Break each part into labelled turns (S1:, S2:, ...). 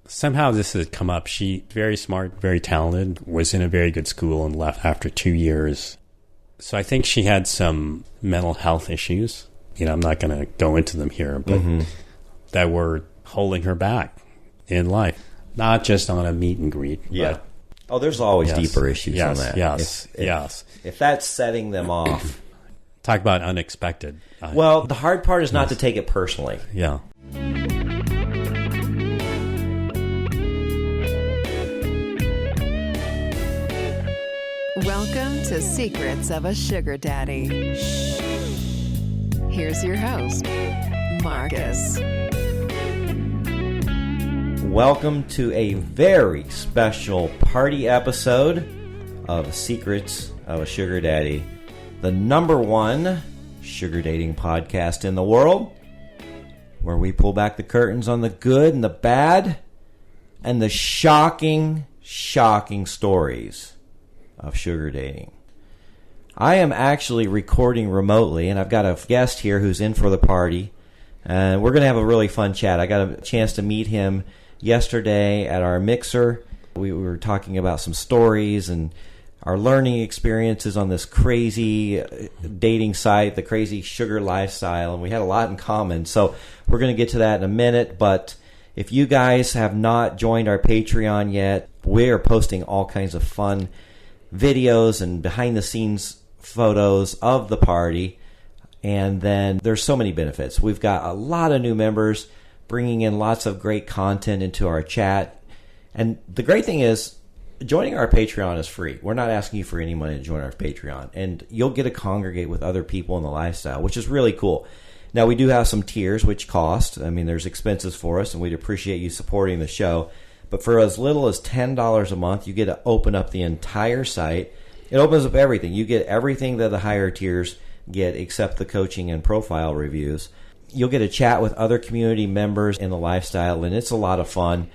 S1: somehow this has come up. She very smart, very talented, was in a very good school and left after 2 years. So I think she had some mental health issues. I'm not going to go into them here, but that were holding her back in life. Not just on a meet and greet.
S2: Yeah. But there's always deeper issues on that.
S1: Yes.
S2: If that's setting them off.
S1: Talk about unexpected.
S2: Well, the hard part is not to take it personally.
S1: Yeah.
S3: Welcome to Secrets of a Sugar Daddy. Here's your host, Marcus.
S2: Welcome to a very special party episode of Secrets of a Sugar Daddy, the #1 sugar dating podcast in the world, where we pull back the curtains on the good and the bad and the shocking stories of sugar dating. I am actually recording remotely, and I've got a guest here who's in for the party, and we're going to have a really fun chat. I got a chance to meet him yesterday at our mixer. We were talking about some stories and our learning experiences on this crazy dating site, the crazy sugar lifestyle, and we had a lot in common. So we're going to get to that in a minute, but if you guys have not joined our Patreon yet, we are posting all kinds of fun videos and behind-the-scenes photos of the party, and then there's so many benefits. We've got a lot of new members bringing in lots of great content into our chat, and the great thing is joining our Patreon is free. We're not asking you for any money to join our Patreon, and you'll get to congregate with other people in the lifestyle, which is really cool. Now, we do have some tiers which cost. I mean, there's expenses for us, and we'd appreciate you supporting the show. But for as little as $10 a month, you get to open up the entire site. It opens up everything. You get everything that the higher tiers get except the coaching and profile reviews. You'll get a chat with other community members in the lifestyle, and it's a lot of fun.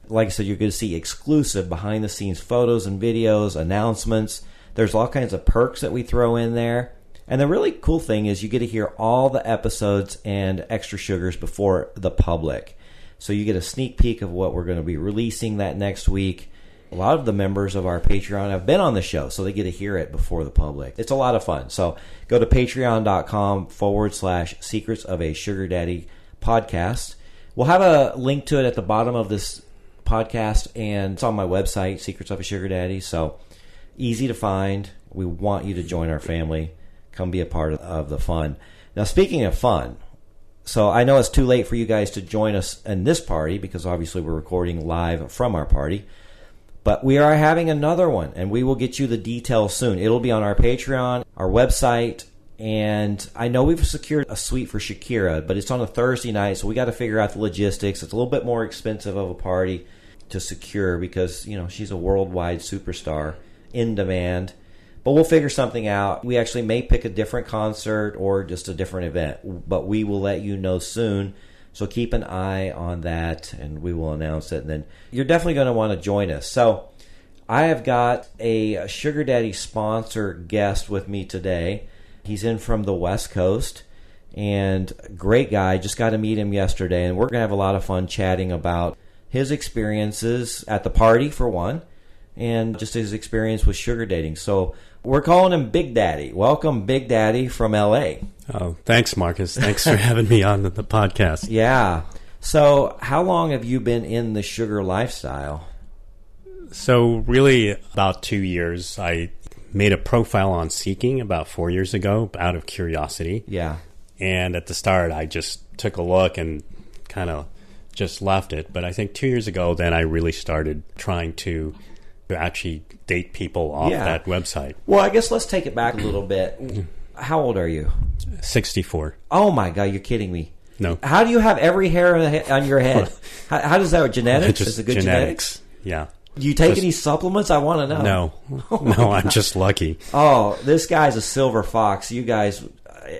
S2: Like I said, you're going to see exclusive behind-the-scenes photos and videos, announcements. There's all kinds of perks that we throw in there. And the really cool thing is you get to hear all the episodes and extra sugars before the public. So you get a sneak peek of what we're going to be releasing that next week. A lot of the members of our Patreon have been on the show, so they get to hear it before the public. It's a lot of fun. So go to patreon.com/Secrets of a Sugar Daddy podcast. We'll have a link to it at the bottom of this podcast, and it's on my website, Secrets of a Sugar Daddy. So easy to find. We want you to join our family. Come be a part of the fun. Now, speaking of fun, so I know it's too late for you guys to join us in this party because obviously we're recording live from our party. But we are having another one, and we will get you the details soon. It'll be on our Patreon, our website, and I know we've secured a suite for Shakira, but it's on a Thursday night, so we got to figure out the logistics. It's a little bit more expensive of a party to secure because, she's a worldwide superstar in demand. But we'll figure something out. We actually may pick a different concert or just a different event, but we will let you know soon. So keep an eye on that, and we will announce it. And then you're definitely going to want to join us. So I have got a Sugar Daddy sponsor guest with me today. He's in from the West Coast, and great guy. Just got to meet him yesterday, and we're going to have a lot of fun chatting about his experiences at the party, for one, and just his experience with sugar dating. So we're calling him Big Daddy. Welcome, Big Daddy from L.A.
S1: Oh, thanks, Marcus. Thanks for having me on the podcast.
S2: Yeah. So how long have you been in the sugar lifestyle?
S1: So really about 2 years. I made a profile on Seeking about 4 years ago out of curiosity.
S2: Yeah.
S1: And at the start, I just took a look and kind of just left it. But I think 2 years ago, then I really started trying to actually date people off that website.
S2: Well, I guess let's take it back a little bit. How old are you?
S1: 64.
S2: Oh my God, you're kidding me.
S1: No.
S2: How do you have every hair on your head? How does that work? Genetics?
S1: Just
S2: Is it good
S1: genetics? Yeah.
S2: Do you take any supplements? I want to know.
S1: No. No, I'm just lucky.
S2: Oh, this guy's a silver fox. You guys,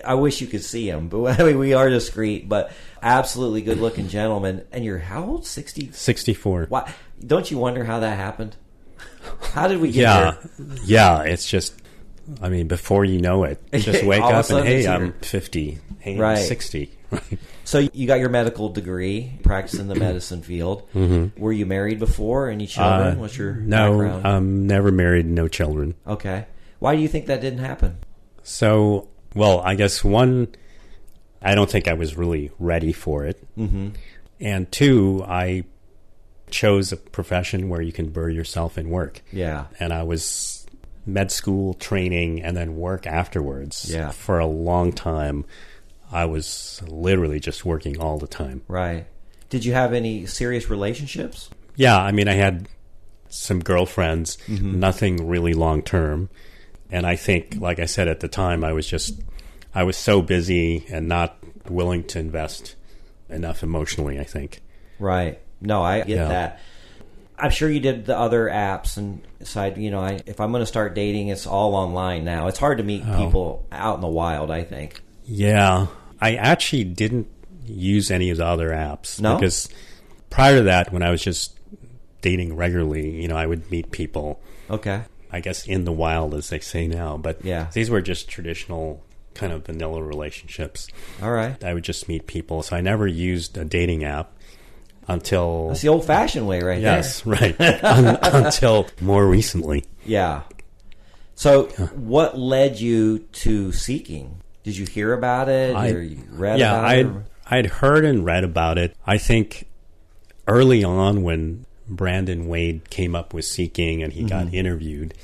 S2: I wish you could see him. But I mean, we are discreet, but absolutely good-looking gentleman. And you're how old? 60?
S1: 64.
S2: Why? Don't you wonder how that happened? How did we get here?
S1: Yeah, it's just I mean, before you know it, just wake
S2: All of a
S1: up and,
S2: sudden
S1: hey,
S2: it's
S1: I'm
S2: here.
S1: 50. Hey,
S2: Right.
S1: I'm 60. Right.
S2: So you got your medical degree, practiced in the medicine field. Mm-hmm. Were you married before? Any children? What's your background?
S1: No, never married, no children.
S2: Okay. Why do you think that didn't happen?
S1: So, well, I guess one, I don't think I was really ready for it. Mm-hmm. And two, I chose a profession where you can bury yourself in work.
S2: Yeah.
S1: And I was med school training and then work afterwards.
S2: Yeah.
S1: For a long time, I was literally just working all the time.
S2: Right. Did you have any serious relationships?
S1: Yeah, I mean, I had some girlfriends, nothing really long term. And I think, like I said at the time, I was so busy and not willing to invest enough emotionally, I think.
S2: Right. No, I get that. I'm sure you did the other apps and decided, if I'm going to start dating, it's all online now. It's hard to meet people out in the wild, I think.
S1: Yeah. I actually didn't use any of the other apps.
S2: No?
S1: Because prior to that, when I was just dating regularly, I would meet people.
S2: Okay.
S1: I guess in the wild, as they say now. But
S2: yeah,
S1: these were just traditional kind of vanilla relationships.
S2: All right.
S1: I would just meet people. So I never used a dating app until...
S2: That's the old-fashioned way there.
S1: Yes, right. Until more recently.
S2: Yeah. So what led you to Seeking? Did you hear about it or you read about it?
S1: Yeah, I'd heard and read about it. I think early on when Brandon Wade came up with Seeking and he got interviewed,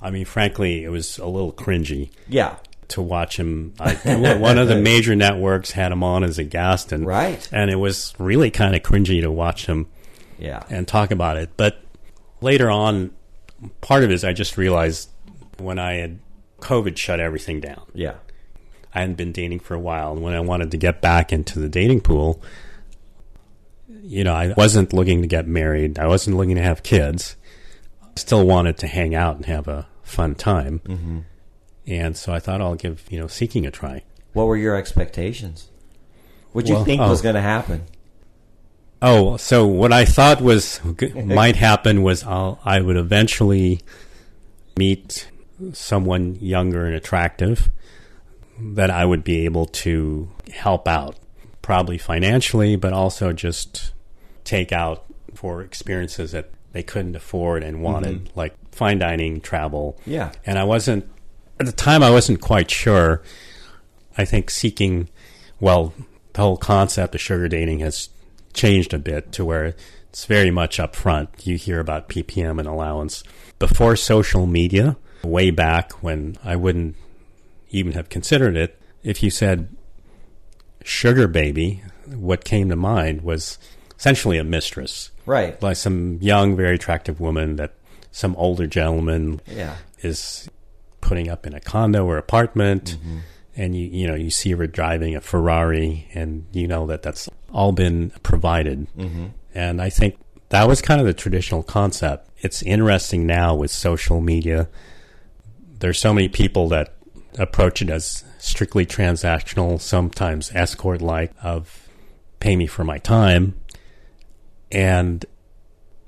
S1: I mean, frankly, it was a little cringy.
S2: Yeah.
S1: To watch him. One of the major networks had him on as a guest. And,
S2: right.
S1: And it was really kind of cringy to watch him and talk about it. But later on, part of it is I just realized when COVID shut everything down.
S2: Yeah.
S1: I hadn't been dating for a while. And when I wanted to get back into the dating pool, I wasn't looking to get married. I wasn't looking to have kids. I still wanted to hang out and have a fun time. Mm-hmm. And so I thought I'll give, Seeking a try.
S2: What were your expectations? What did you think was going to happen?
S1: Oh, so what I thought might happen was I would eventually meet someone younger and attractive that I would be able to help out, probably financially, but also just take out for experiences that they couldn't afford and wanted, like fine dining, travel.
S2: Yeah.
S1: And at the time, I wasn't quite sure. I think Seeking, the whole concept of sugar dating has changed a bit to where it's very much upfront. You hear about PPM and allowance. Before social media, way back when I wouldn't even have considered it, if you said sugar baby, what came to mind was essentially a mistress.
S2: Right.
S1: Like some young, very attractive woman that some older gentleman is putting up in a condo or apartment, and you see her driving a Ferrari, and that's all been provided. And I think that was kind of the traditional concept. It's interesting now with social media. There's so many people that approach it as strictly transactional, sometimes escort-like, of pay me for my time, and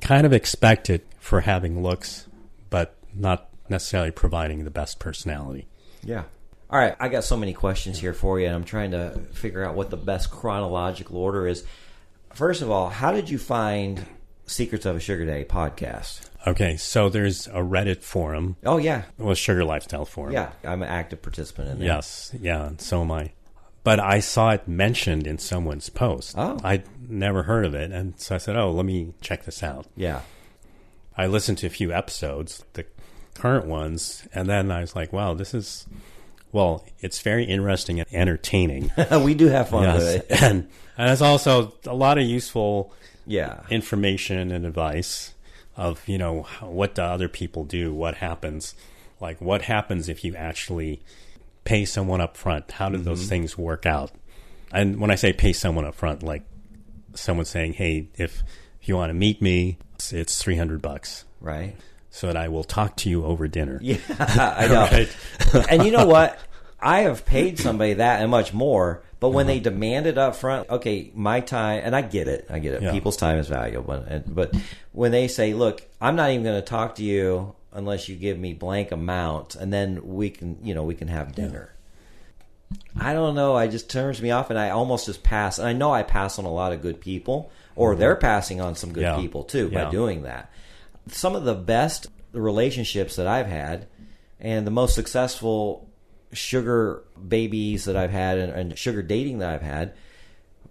S1: kind of expect it for having looks, but not necessarily providing the best personality.
S2: Yeah. All right. I got so many questions here for you, and I'm trying to figure out what the best chronological order is. First of all, how did you find Secrets of a Sugar Daddy podcast?
S1: Okay, so there's a Reddit forum.
S2: Oh, yeah.
S1: Well, Sugar Lifestyle Forum.
S2: Yeah, I'm an active participant in there.
S1: Yes, yeah, and so am I. But I saw it mentioned in someone's post.
S2: Oh.
S1: I'd never heard of it, and so I said, let me check this out.
S2: Yeah.
S1: I listened to a few episodes, the current ones, and then I was like, wow, it's very interesting and entertaining.
S2: We do have fun with it.
S1: And it's also a lot of useful
S2: information
S1: and advice of, what do other people do, what happens if you actually pay someone up front, how do those things work out? And when I say pay someone up front, like someone saying, hey, if you want to meet me, it's $300.
S2: Right.
S1: So that I will talk to you over dinner.
S2: Yeah, I know. Right? And you know what? I have paid somebody that and much more, but when they demand it up front, okay, my time, and I get it. Yeah. People's time is valuable. But when they say, look, I'm not even going to talk to you unless you give me blank amount, and then we can have dinner. I don't know. It just turns me off, and I almost just pass. And I know I pass on a lot of good people, or they're passing on some good people too by doing that. Some of the best relationships that I've had, and the most successful sugar babies that I've had, and sugar dating that I've had,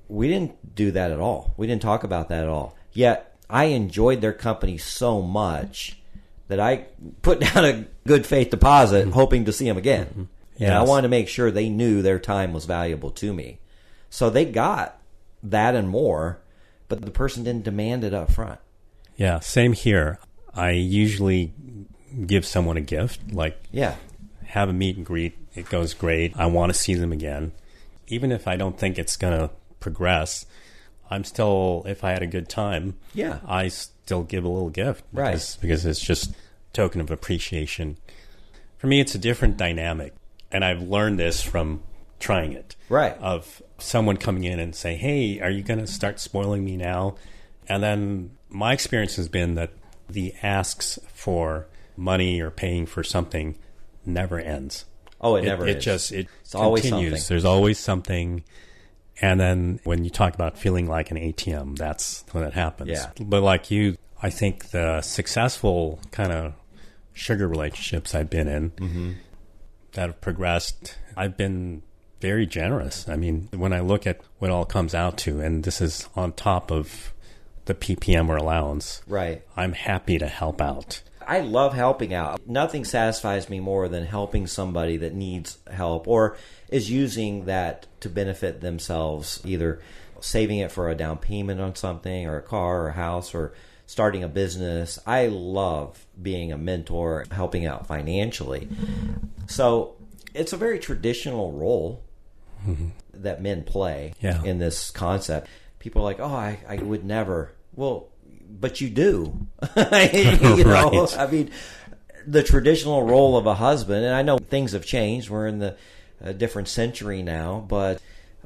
S2: we didn't do that at all. We didn't talk about that at all. Yet I enjoyed their company so much that I put down a good faith deposit, hoping to see them again.
S1: Yes.
S2: And I wanted to make sure they knew their time was valuable to me. So they got that and more, but the person didn't demand it up front.
S1: Yeah, same here. I usually give someone a gift, like have a meet and greet. It goes great. I want to see them again. Even if I don't think it's going to progress, I'm still, if I had a good time, I still give a little gift. Because it's just a token of appreciation. For me, it's a different dynamic. And I've learned this from trying it.
S2: Right.
S1: Of someone coming in and saying, hey, are you going to start spoiling me now? And then my experience has been that the asks for money or paying for something never ends.
S2: Oh, it never ends.
S1: It's
S2: continues. Always something.
S1: There's always something. And then when you talk about feeling like an ATM, that's when it happens.
S2: Yeah.
S1: But like you, I think the successful kind of sugar relationships I've been in that have progressed, I've been very generous. I mean, when I look at what it all comes out to, and this is on top of the PPM or allowance, I'm happy to help out.
S2: I love helping out. Nothing satisfies me more than helping somebody that needs help or is using that to benefit themselves, either saving it for a down payment on something or a car or a house or starting a business. I love being a mentor, helping out financially. So it's a very traditional role that men play in this concept. People are like, oh, I would never. Well, but you do. You know? I mean, the traditional role of a husband, and I know things have changed. We're in the different century now, but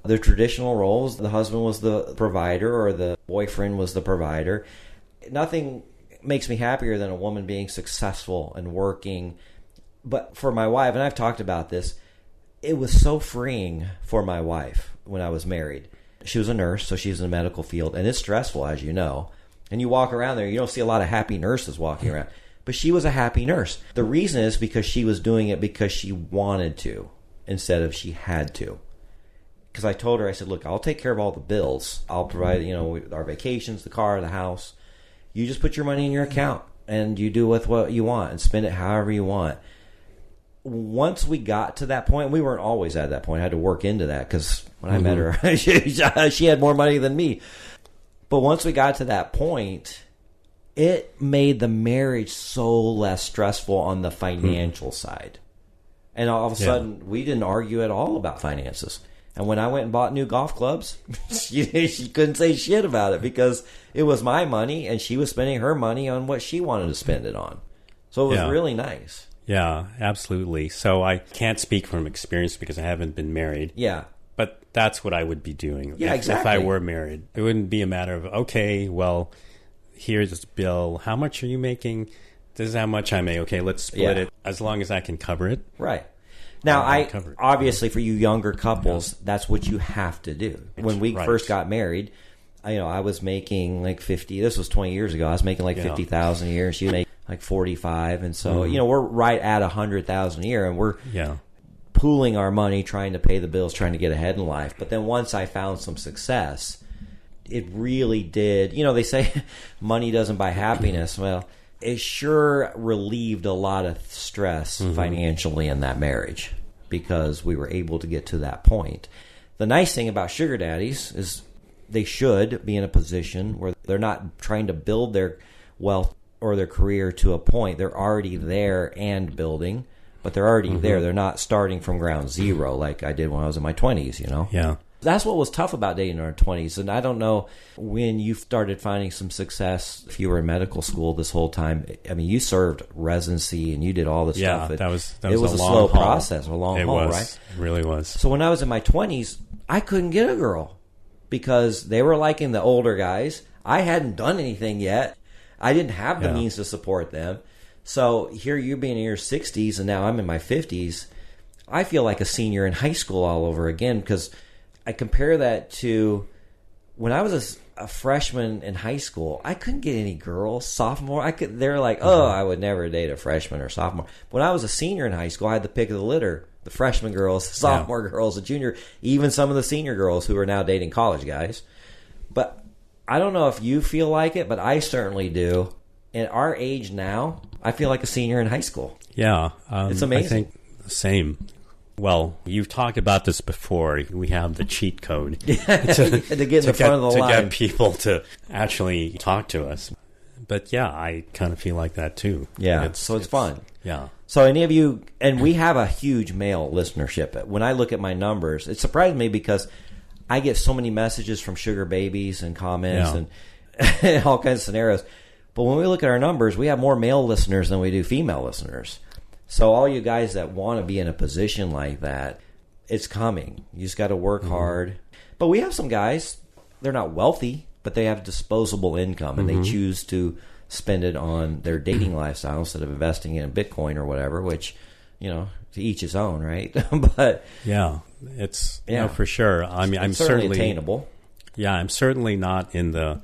S2: the traditional roles, the husband was the provider or the boyfriend was the provider. Nothing makes me happier than a woman being successful and working. But for my wife, and I've talked about this, it was so freeing for my wife when I was married. She was a nurse, so she's in the medical field, and it's stressful, as you know. And you walk around there, you don't see a lot of happy nurses walking around. But she was a happy nurse. The reason is because she was doing it because she wanted to instead of she had to. Because I told her, I said, look, I'll take care of all the bills. I'll provide, our vacations, the car, the house. You just put your money in your account and you do with what you want and spend it however you want. Once we got to that point, we weren't always at that point. I had to work into that because when I met her, she had more money than me. But once we got to that point, it made the marriage so less stressful on the financial side. And all of a sudden, we didn't argue at all about finances. And when I went and bought new golf clubs, she couldn't say shit about it because it was my money and she was spending her money on what she wanted to spend it on. So it was really nice.
S1: Yeah, absolutely. So I can't speak from experience because I haven't been married.
S2: Yeah.
S1: But that's what I would be doing.
S2: Yeah, exactly.
S1: If I were married. It wouldn't be a matter of, okay, well, here's this bill. How much are you making? This is how much I make. Okay, let's split it as long as I can cover it.
S2: Right. Now, obviously for you younger couples, that's what you have to do. When we first got married, I was making like 50. This was 20 years ago. I was making like 50,000 a year, and she made like 45, and so we're right at 100,000 a year, and we're pooling our money, trying to pay the bills, trying to get ahead in life. But then once I found some success, it really did. They say money doesn't buy happiness. Well, it sure relieved a lot of stress financially in that marriage because we were able to get to that point. The nice thing about sugar daddies is they should be in a position where they're not trying to build their wealth or their career to a point. They're already there and building, but they're already there. They're not starting from ground zero like I did when I was in my 20s,
S1: Yeah.
S2: That's what was tough about dating in our 20s. And I don't know when you started finding some success, if you were in medical school this whole time. I mean, you served residency and you did all this stuff.
S1: Yeah, that was
S2: it was
S1: a
S2: slow
S1: long haul.
S2: process, a long haul, right?
S1: It really was.
S2: So when I was in my 20s, I couldn't get a girl because they were liking the older guys. I hadn't done anything yet. I didn't have the means to support them. So here you being in your 60s and now I'm in my 50s, I feel like a senior in high school all over again, because I compare that to when I was a freshman in high school. I couldn't get any girls. Sophomore, they're like, oh, I would never date a freshman or sophomore. When I was a senior in high school, I had the pick of the litter. The freshman girls, the sophomore girls, the junior, even some of the senior girls who are now dating college guys. But I don't know if you feel like it, but I certainly do. At our age now, I feel like a senior in high school.
S1: Yeah.
S2: It's amazing.
S1: I think the same. Well, you've talked about this before. We have the cheat code
S2: to get in the front of the line.
S1: To get people to actually talk to us. But yeah, I kind of feel like that too.
S2: Yeah, so it's fun.
S1: Yeah.
S2: So any of you, and we have a huge male listenership. When I look at my numbers, it surprised me because I get so many messages from sugar babies and comments and all kinds of scenarios. But when we look at our numbers, we have more male listeners than we do female listeners. So all you guys that want to be in a position like that, it's coming. You just got to work hard. But we have some guys, they're not wealthy, but they have disposable income, and they choose to spend it on their dating lifestyle instead of investing in Bitcoin or whatever, which, to each his own, right? But
S1: yeah, it's for sure. I mean, I'm
S2: certainly attainable.
S1: Yeah, I'm certainly not in the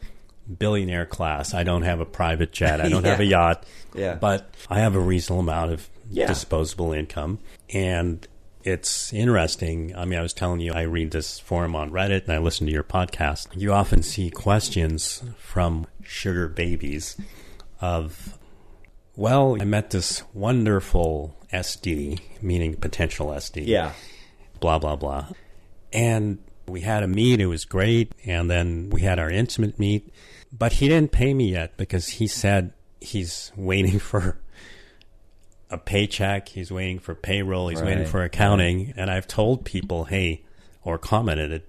S1: billionaire class. I don't have a private jet. I don't have a yacht.
S2: Yeah.
S1: But I have a reasonable amount of disposable income. And it's interesting. I mean, I was telling you, I read this forum on Reddit and I listen to your podcast. You often see questions from sugar babies of, well, I met this wonderful SD, meaning potential SD.
S2: Yeah.
S1: Blah, blah, blah. And we had a meet. It was great. And then we had our intimate meet. But he didn't pay me yet because he said he's waiting for a paycheck. He's waiting for payroll. He's waiting for accounting. Right. And I've told people, hey, or commented it,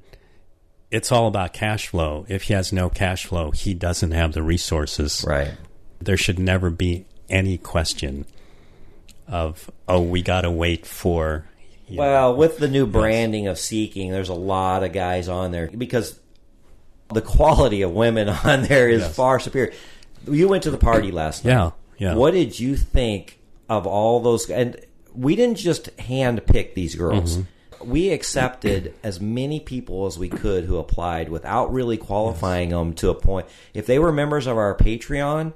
S1: it's all about cash flow. If he has no cash flow, he doesn't have the resources.
S2: Right.
S1: There should never be any question of, oh, we got to wait for...
S2: Well, with the new branding of Seeking, there's a lot of guys on there because the quality of women on there is far superior. You went to the party last night.
S1: Yeah.
S2: What did you think of all those? And we didn't just hand pick these girls. We accepted as many people as we could who applied without really qualifying them to a point. If they were members of our Patreon,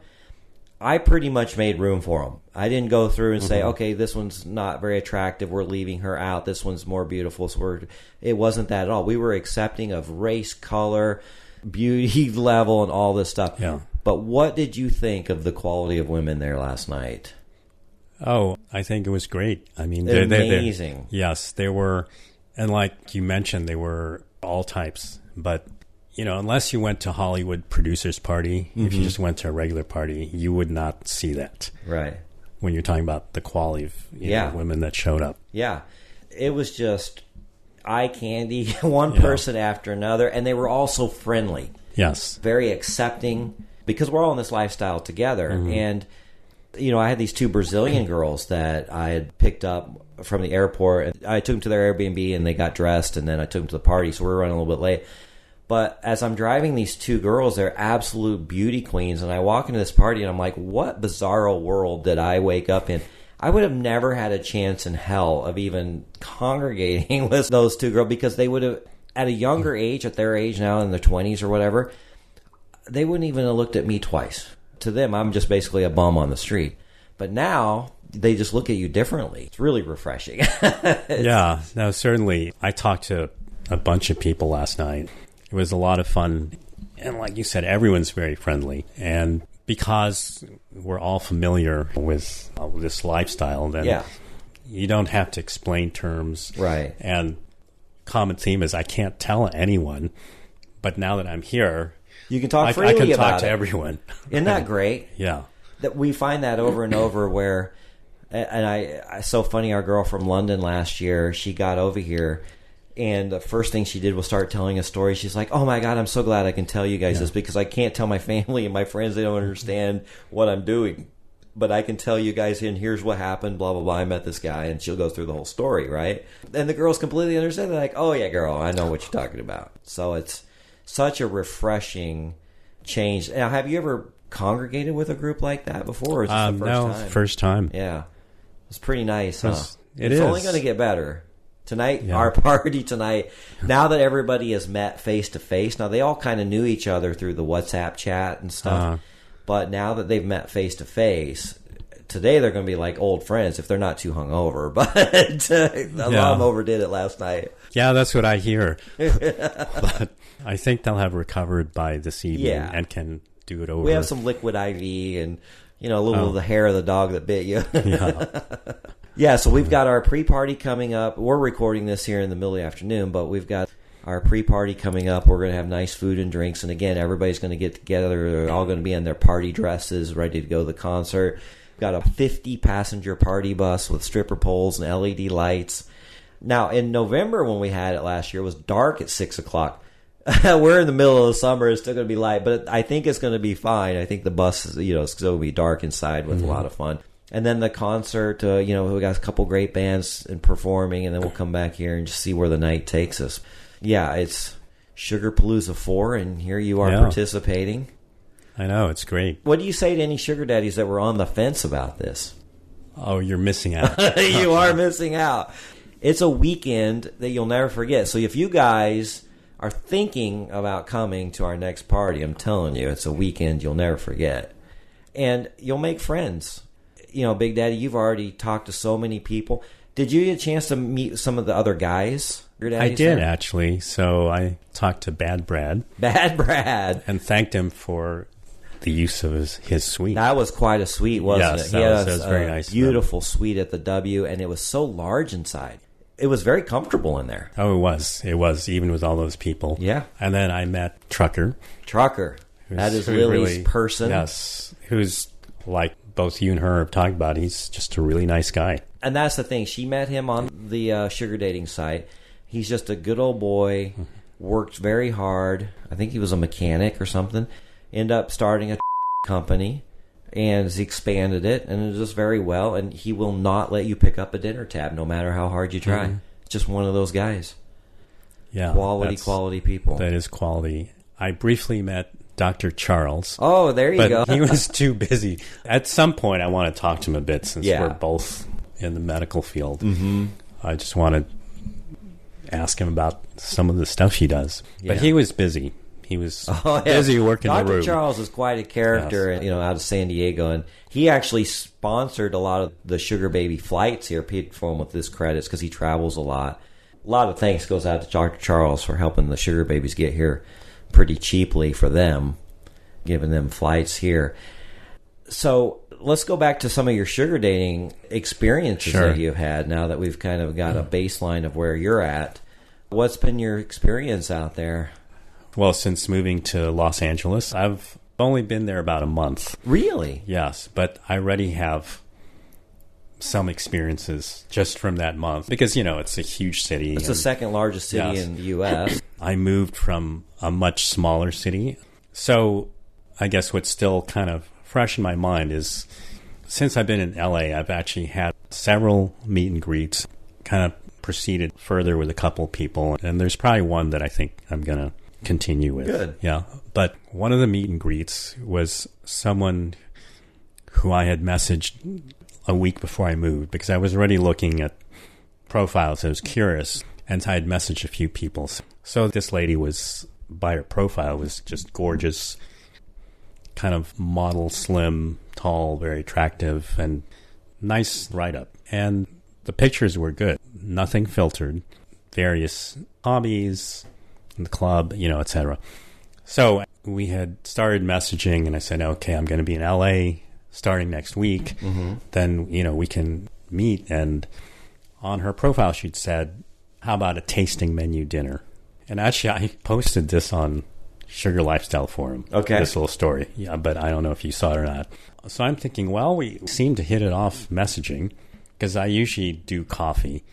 S2: I pretty much made room for them. I didn't go through and say, okay, this one's not very attractive, we're leaving her out. This one's more beautiful. So it wasn't that at all. We were accepting of race, color, beauty level, and all this stuff.
S1: Yeah.
S2: But what did you think of the quality of women there last night?
S1: Oh, I think it was great. I mean,
S2: amazing.
S1: Yes, they were, and like you mentioned, they were all types. But, unless you went to Hollywood producers party, if you just went to a regular party, you would not see that.
S2: Right.
S1: When you're talking about the quality of women that showed up.
S2: Yeah. It was just eye candy, one person after another, and they were all so friendly.
S1: Yes.
S2: Very accepting, because we're all in this lifestyle together. And, I had these two Brazilian girls that I had picked up from the airport. And I took them to their Airbnb, and they got dressed, and then I took them to the party, so we were running a little bit late. But as I'm driving these two girls, they're absolute beauty queens, and I walk into this party, and I'm like, what bizarro world did I wake up in? I would have never had a chance in hell of even congregating with those two girls, because they would have, at a younger age, at their age now, in their 20s or whatever, they wouldn't even have looked at me twice. To them, I'm just basically a bum on the street. But now, they just look at you differently. It's really refreshing.
S1: Yeah, no, certainly. I talked to a bunch of people last night. It was a lot of fun. And like you said, everyone's very friendly. And because we're all familiar with this lifestyle, then you don't have to explain terms.
S2: Right.
S1: And common theme is I can't tell anyone, but now that I'm here,
S2: you can talk freely about it.
S1: I can talk to everyone.
S2: Isn't that great?
S1: Yeah.
S2: That we find that over and over where, and it's so funny, our girl from London last year, she got over here, and the first thing she did was start telling a story. She's like, oh my God, I'm so glad I can tell you guys this, because I can't tell my family and my friends. They don't understand what I'm doing. But I can tell you guys, and here's what happened, blah, blah, blah. I met this guy, and she'll go through the whole story, right? And the girls completely understand. They're like, oh yeah, girl, I know what you're talking about. So it's such a refreshing change. Now, have you ever congregated with a group like that before? Or is this the first
S1: no,
S2: time?
S1: First time.
S2: Yeah. It's pretty nice, huh?
S1: It's
S2: only going to get better. Tonight, our party tonight, now that everybody has met face-to-face, now they all kind of knew each other through the WhatsApp chat and stuff, but now that they've met face-to-face, today they're going to be like old friends if they're not too hungover, but a lot of them overdid it last night.
S1: Yeah, that's what I hear. But I think they'll have recovered by this evening and can do it over.
S2: We have some liquid IV and, a little of the hair of the dog that bit you.
S1: Yeah.
S2: Yeah, so we've got our pre-party coming up. We're recording this here in the middle of the afternoon, but we've got our pre-party coming up. We're going to have nice food and drinks. And again, everybody's going to get together. They're all going to be in their party dresses, ready to go to the concert. We've got a 50-passenger party bus with stripper poles and LED lights. Now, in November when we had it last year, it was dark at 6 o'clock. We're in the middle of the summer. It's still going to be light, but I think it's going to be fine. I think the bus is, it's going to be dark inside with a lot of fun. And then the concert, we got a couple great bands and performing, and then we'll come back here and just see where the night takes us. Yeah, it's Sugarpalooza IV, and here you are participating.
S1: I know, it's great.
S2: What do you say to any sugar daddies that were on the fence about this?
S1: Oh, you're missing out.
S2: You are missing out. It's a weekend that you'll never forget. So if you guys are thinking about coming to our next party, I'm telling you, it's a weekend you'll never forget. And you'll make friends. Big Daddy, you've already talked to so many people. Did you get a chance to meet some of the other guys?
S1: I did, actually. So I talked to Bad Brad.
S2: Bad Brad.
S1: And thanked him for the use of his suite.
S2: That was quite a suite, wasn't it?
S1: That was very nice.
S2: Beautiful suite at the W, and it was so large inside. It was very comfortable in there.
S1: Oh, it was. It was, even with all those people.
S2: Yeah.
S1: And then I met Trucker.
S2: That is Lily's person.
S1: Yes. Who's like both you and her have talked about. He's just a really nice guy.
S2: And that's the thing. She met him on the sugar dating site. He's just a good old boy, worked very hard. I think he was a mechanic or something. Ended up starting a company, and he expanded it, and it was just very well. And he will not let you pick up a dinner tab, no matter how hard you try. It's just one of those guys.
S1: Yeah.
S2: Quality people.
S1: That is quality. I briefly met Dr. Charles.
S2: Oh, there you go.
S1: He was too busy. At some point, I want to talk to him a bit since we're both in the medical field. Mm-hmm. I just want to ask him about some of the stuff he does. But he was busy. He was busy working the room.
S2: Dr. Charles is quite a character, out of San Diego, and he actually sponsored a lot of the Sugar Baby flights here, paid for him with his credits because he travels a lot. A lot of thanks goes out to Dr. Charles for helping the Sugar Babies get here pretty cheaply for them, giving them flights here. So let's go back to some of your sugar dating experiences that you've had now that we've kind of got a baseline of where you're at. What's been your experience out there?
S1: Well, since moving to Los Angeles, I've only been there about a month.
S2: Really?
S1: Yes, but I already have some experiences just from that month because, it's a huge city.
S2: It's the second largest city in the U.S.
S1: I moved from a much smaller city. So I guess what's still kind of fresh in my mind is since I've been in L.A., I've actually had several meet and greets, kind of proceeded further with a couple people. And there's probably one that I think I'm going to continue with.
S2: Good.
S1: Yeah. But one of the meet and greets was someone who I had messaged a week before I moved because I was already looking at profiles. I was curious, and I had messaged a few people. So this lady was, by her profile, was just gorgeous, kind of model, slim, tall, very attractive, and nice write-up. And the pictures were good. Nothing filtered. Various hobbies, in the club, etc. So we had started messaging, and I said, okay, I'm going to be in L.A. starting next week. Mm-hmm. Then, we can meet. And on her profile, she'd said, how about a tasting menu dinner? And actually, I posted this on Sugar Lifestyle Forum.
S2: Okay.
S1: This little story. Yeah, but I don't know if you saw it or not. So I'm thinking, well, we seem to hit it off messaging because I usually do coffee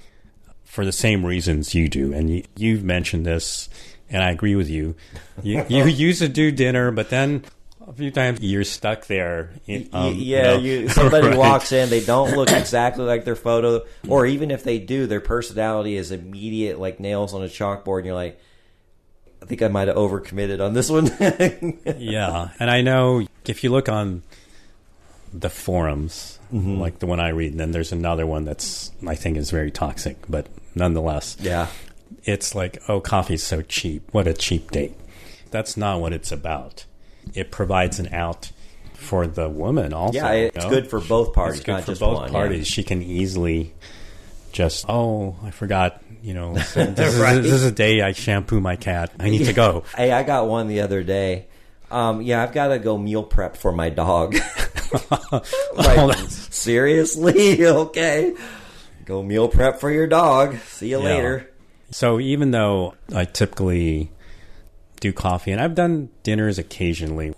S1: for the same reasons you do. And you've mentioned this, and I agree with you. You used to do dinner, but then a few times you're stuck there.
S2: Somebody walks in, they don't look exactly like their photo, or even if they do, their personality is immediate, like nails on a chalkboard, and you're like, I think I might have overcommitted on this one.
S1: Yeah, and I know If you look on the forums, like the one I read, and then there's another one that's, I think, is very toxic, but nonetheless, it's like, oh, coffee's so cheap. What a cheap date. That's not what it's about. It provides an out for the woman also.
S2: Yeah, it's good for both parties,
S1: it's good
S2: not
S1: for
S2: just
S1: both
S2: one.
S1: parties.
S2: Yeah.
S1: She can easily just, oh, I forgot, this,
S2: Right.
S1: this is a day I shampoo my cat. I need to go.
S2: Hey, I got one the other day. I've got to go meal prep for my dog. Seriously? Okay. Go meal prep for your dog. See you later.
S1: So even though I typically do coffee, and I've done dinners occasionally,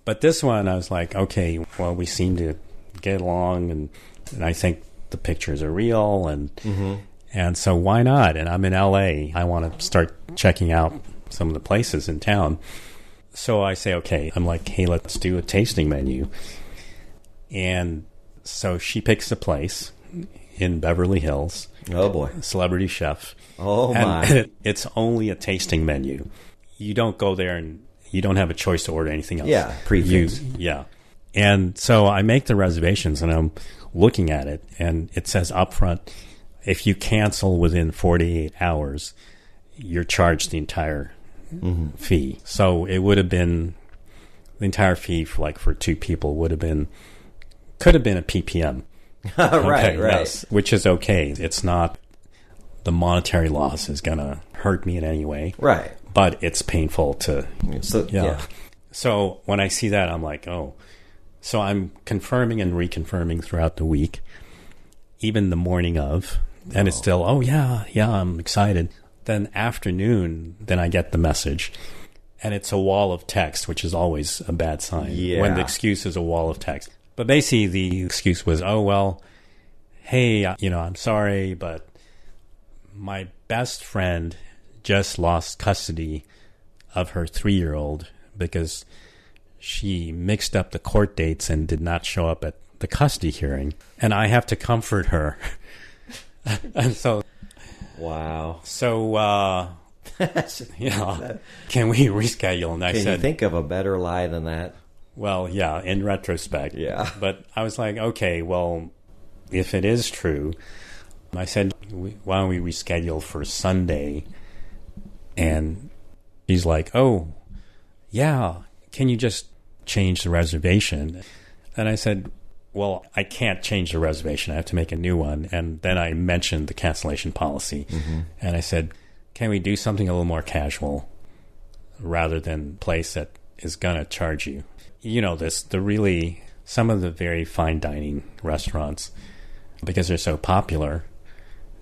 S1: but this one I was like, okay, well, we seem to get along, and I think the pictures are real, and so why not? And I'm in LA. I want to start checking out some of the places in town. So I say, okay, I'm like, hey, let's do a tasting menu. And so she picks a place in Beverly Hills.
S2: Oh, boy.
S1: Celebrity chef.
S2: Oh, my.
S1: And it's only a tasting menu. You don't go there and you don't have a choice to order anything else.
S2: Yeah, prefix.
S1: Yeah. And so I make the reservations, and I'm looking at it, and it says up front, if you cancel within 48 hours, you're charged the entire fee. So it would have been, the entire fee for 2 people could have been a ppm.
S2: Right.
S1: Yes, which is okay. It's not, the monetary loss is going to hurt me in any way.
S2: Right.
S1: But it's painful to,
S2: Yeah.
S1: So when I see that, I'm like, oh. So I'm confirming and reconfirming throughout the week, even the morning of, and it's still, oh, yeah, I'm excited. Then afternoon, then I get the message, and it's a wall of text, which is always a bad sign when the excuse is a wall of text. But basically the excuse was, oh, well, hey, I'm sorry, but my best friend just lost custody of her 3-year-old because she mixed up the court dates and did not show up at the custody hearing, and I have to comfort her. And so,
S2: wow.
S1: So, can we reschedule? And I said,
S2: can you think of a better lie than that?
S1: Well, yeah, in retrospect.
S2: Yeah.
S1: But I was like, okay, well, if it is true, I said, why don't we reschedule for Sunday? And he's like, oh, yeah, can you just change the reservation? And I said, well, I can't change the reservation. I have to make a new one. And then I mentioned the cancellation policy. And I said, can we do something a little more casual rather than place that is going to charge you? Some of the very fine dining restaurants, because they're so popular,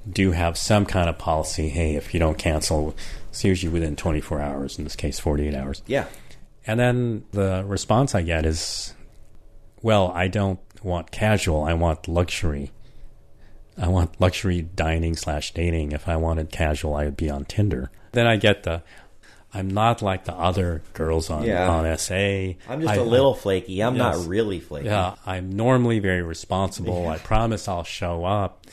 S1: do have some kind of policy. Hey, if you don't cancel, it's usually within 24 hours, in this case, 48 hours.
S2: Yeah.
S1: And then the response I get is, well, I don't want casual. I want luxury. I want luxury dining / dating. If I wanted casual, I would be on Tinder. Then I get I'm not like the other girls on SA.
S2: I'm just a little flaky. I'm not really flaky.
S1: Yeah, I'm normally very responsible. I promise I'll show up.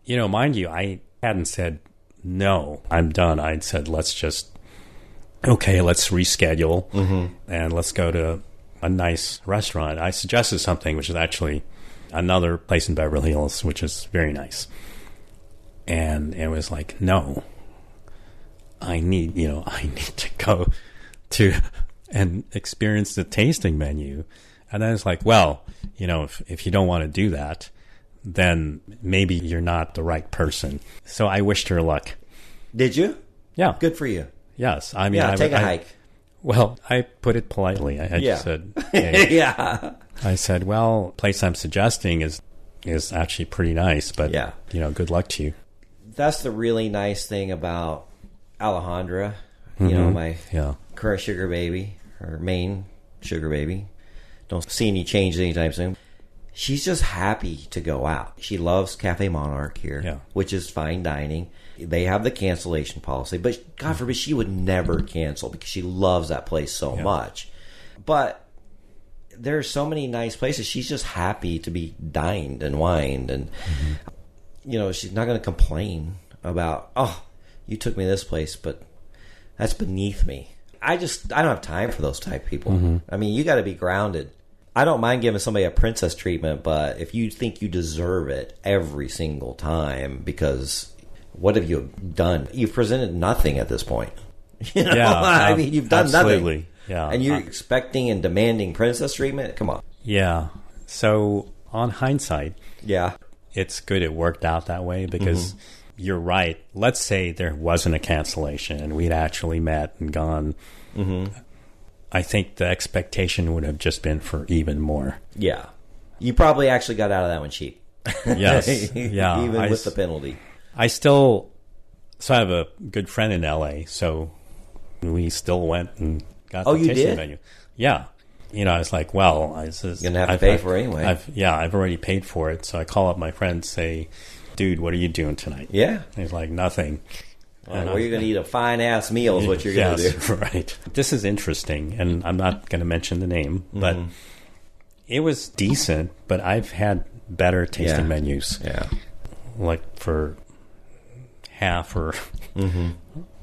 S1: Mind you, I hadn't said, no, I'm done. I'd said, let's reschedule and let's go to a nice restaurant. I suggested something, which is actually another place in Beverly Hills, which is very nice. And it was like, no, I need to go to and experience the tasting menu. And then it's like, well, if you don't want to do that, then maybe you're not the right person. So I wished her luck.
S2: Did you?
S1: Yeah.
S2: Good for you.
S1: Yes. I mean,
S2: take a hike.
S1: Well, I put it politely. I just said, hey.
S2: Yeah.
S1: I said, well, the place I'm suggesting is actually pretty nice, but, good luck to you.
S2: That's the really nice thing about Alejandra, my current sugar baby, her main sugar baby. Don't see any changes anytime soon. She's just happy to go out. She loves Cafe Monarch here, which is fine dining. They have the cancellation policy, but God forbid she would never cancel because she loves that place so much. But there are so many nice places. She's just happy to be dined and wined, and she's not going to complain about, oh, you took me to this place, but that's beneath me. I don't have time for those type of people. I mean, you got to be grounded. I don't mind giving somebody a princess treatment, but if you think you deserve it every single time, because what have you done? You've presented nothing at this point. You know?
S1: Yeah,
S2: I mean, you've done
S1: absolutely.
S2: nothing.
S1: Yeah.
S2: And you're expecting and demanding princess treatment? Come on.
S1: Yeah. So on hindsight,
S2: Yeah.
S1: it's good it worked out that way because you're right. Let's say there wasn't a cancellation and we'd actually met and gone. I think the expectation would have just been for even more.
S2: Yeah. You probably actually got out of that one cheap.
S1: Yes. Yeah.
S2: Even with the penalty.
S1: So I have a good friend in LA, so we still went and got the tasting
S2: did?
S1: menu. Yeah. You know, I was like, well, I says,
S2: You're going to have to pay for it anyway.
S1: I've already paid for it. So I call up my friend and say, dude, what are you doing tonight?
S2: Yeah.
S1: And he's like, nothing.
S2: Well, you're going to eat a fine-ass meal is what you're going to do.
S1: Right. This is interesting, and I'm not going to mention the name, but it was decent, but I've had better tasting menus.
S2: Yeah.
S1: Like for half or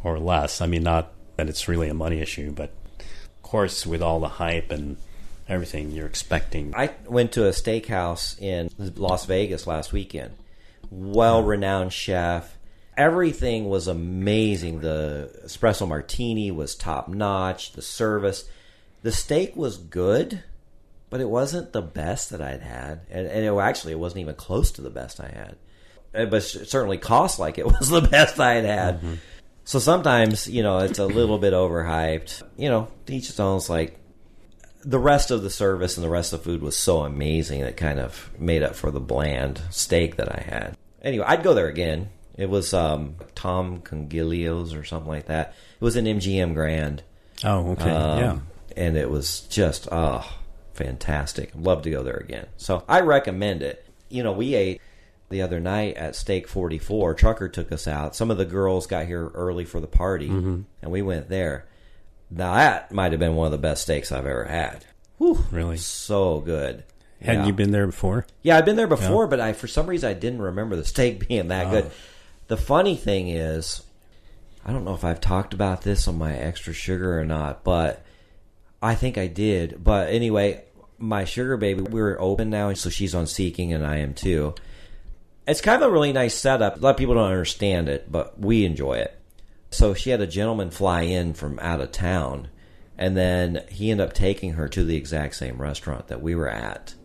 S1: less. I mean, not that it's really a money issue, but of course, with all the hype and everything you're expecting.
S2: I went to a steakhouse in Las Vegas last weekend. Well-renowned chef. Everything was amazing. The espresso martini was top-notch. The service. The steak was good, but it wasn't the best that I'd had. And it wasn't even close to the best I had. But it certainly cost like it was the best I had had. So sometimes, it's a little bit overhyped. To each its own. It's like the rest of the service and the rest of the food was so amazing that kind of made up for the bland steak that I had. Anyway, I'd go there again. It was Tom Congiglio's or something like that. It was an MGM Grand.
S1: Oh, okay. Yeah.
S2: And it was just, fantastic. I'd love to go there again. So I recommend it. We ate the other night at Steak 44. Trucker took us out. Some of the girls got here early for the party, and we went there. Now, that might have been one of the best steaks I've ever had. Whew,
S1: really?
S2: So good.
S1: Hadn't you been there before?
S2: Yeah, I've been there before, but for some reason I didn't remember the steak being that good. The funny thing is, I don't know if I've talked about this on my extra sugar or not, but I think I did. But anyway, my sugar baby, we're open now, so she's on Seeking, and I am too. It's kind of a really nice setup. A lot of people don't understand it, but we enjoy it. So she had a gentleman fly in from out of town, and then he ended up taking her to the exact same restaurant that we were at.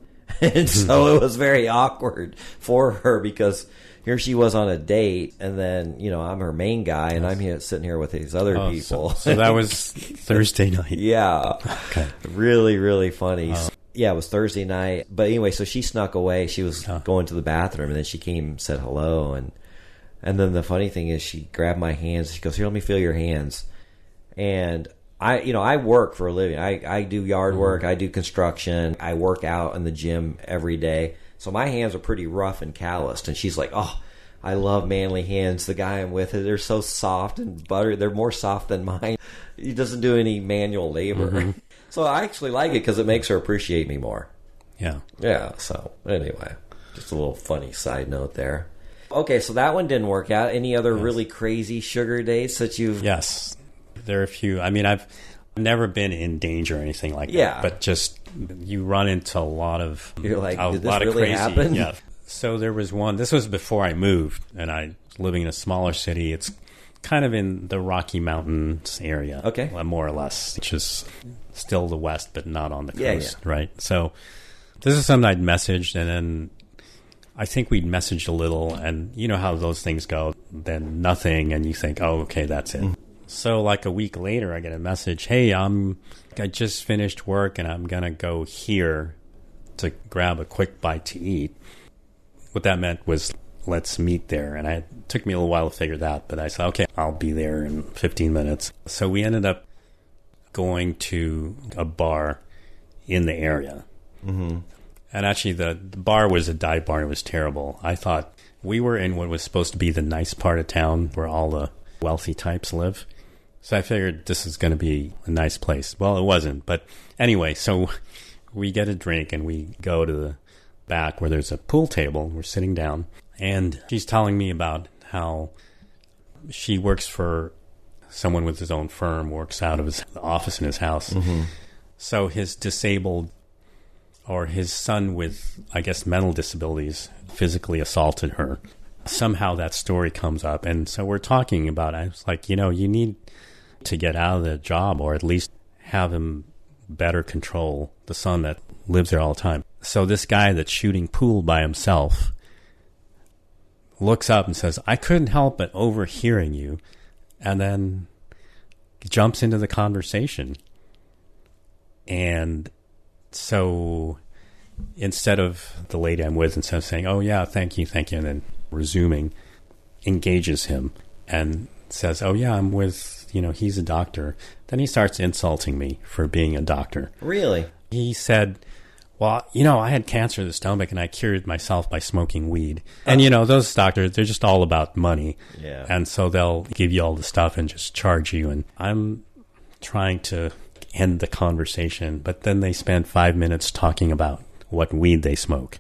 S2: And so it was very awkward for her because here she was on a date, and then, I'm her main guy, and I'm here sitting here with these other people.
S1: So that was Thursday night.
S2: Yeah.
S1: Okay.
S2: Really, really funny. Yeah, it was Thursday night. But anyway, so she snuck away. She was going to the bathroom, and then she came and said hello. And then the funny thing is she grabbed my hands. She goes, here, let me feel your hands. And I work for a living. I do yard work. I do construction. I work out in the gym every day. So my hands are pretty rough and calloused. And she's like, oh, I love manly hands. The guy I'm with, they're so soft and buttery. They're more soft than mine. He doesn't do any manual labor. So I actually like it because it makes her appreciate me more.
S1: Yeah.
S2: Yeah, so anyway, just a little funny side note there. Okay, so that one didn't work out. Any other really crazy sugar dates that you've...
S1: Yes. There are a few. I mean, I've never been in danger or anything like that. But just you run into a lot of...
S2: You're like, did this
S1: lot
S2: really
S1: of crazy,
S2: happen?
S1: Yeah. So there was one. This was before I moved, and I was living in a smaller city. It's kind of in the Rocky Mountains area. Okay. More or less, which is still the West, but not on the coast, right? So this is something I'd messaged, and then I think we'd messaged a little, and you know how those things go. Then nothing, and you think, oh, okay, that's it. So like a week later, I get a message, hey, I just finished work, and I'm going to go here to grab a quick bite to eat. What that meant was, let's meet there. And it took me a little while to figure that out, but I said, okay, I'll be there in 15 minutes. So we ended up going to a bar in the area. And actually, the bar was a dive bar. It was terrible. I thought we were in what was supposed to be the nice part of town where all the wealthy types live. So I figured this is going to be a nice place. Well, it wasn't. But anyway, so we get a drink and we go to the back where there's a pool table. We're sitting down, and she's telling me about how she works for someone with his own firm, works out of his office in his house. Mm-hmm. So his disabled, or his son with, I guess, mental disabilities, physically assaulted her. Somehow that story comes up. And so we're talking about it. I was like, you need to get out of the job, or at least have him better control the son that lives there all the time. So this guy that's shooting pool by himself looks up and says, I couldn't help but overhearing you, and then jumps into the conversation. And so instead of the lady I'm with, instead of saying, oh yeah, thank you, and then resuming, engages him and says, oh yeah, I'm with, he's a doctor. Then he starts insulting me for being a doctor.
S2: Really?
S1: He said, well, I had cancer of the stomach and I cured myself by smoking weed. And, those doctors, they're just all about money.
S2: Yeah.
S1: And so they'll give you all the stuff and just charge you. And I'm trying to end the conversation, but then they spend 5 minutes talking about what weed they smoke.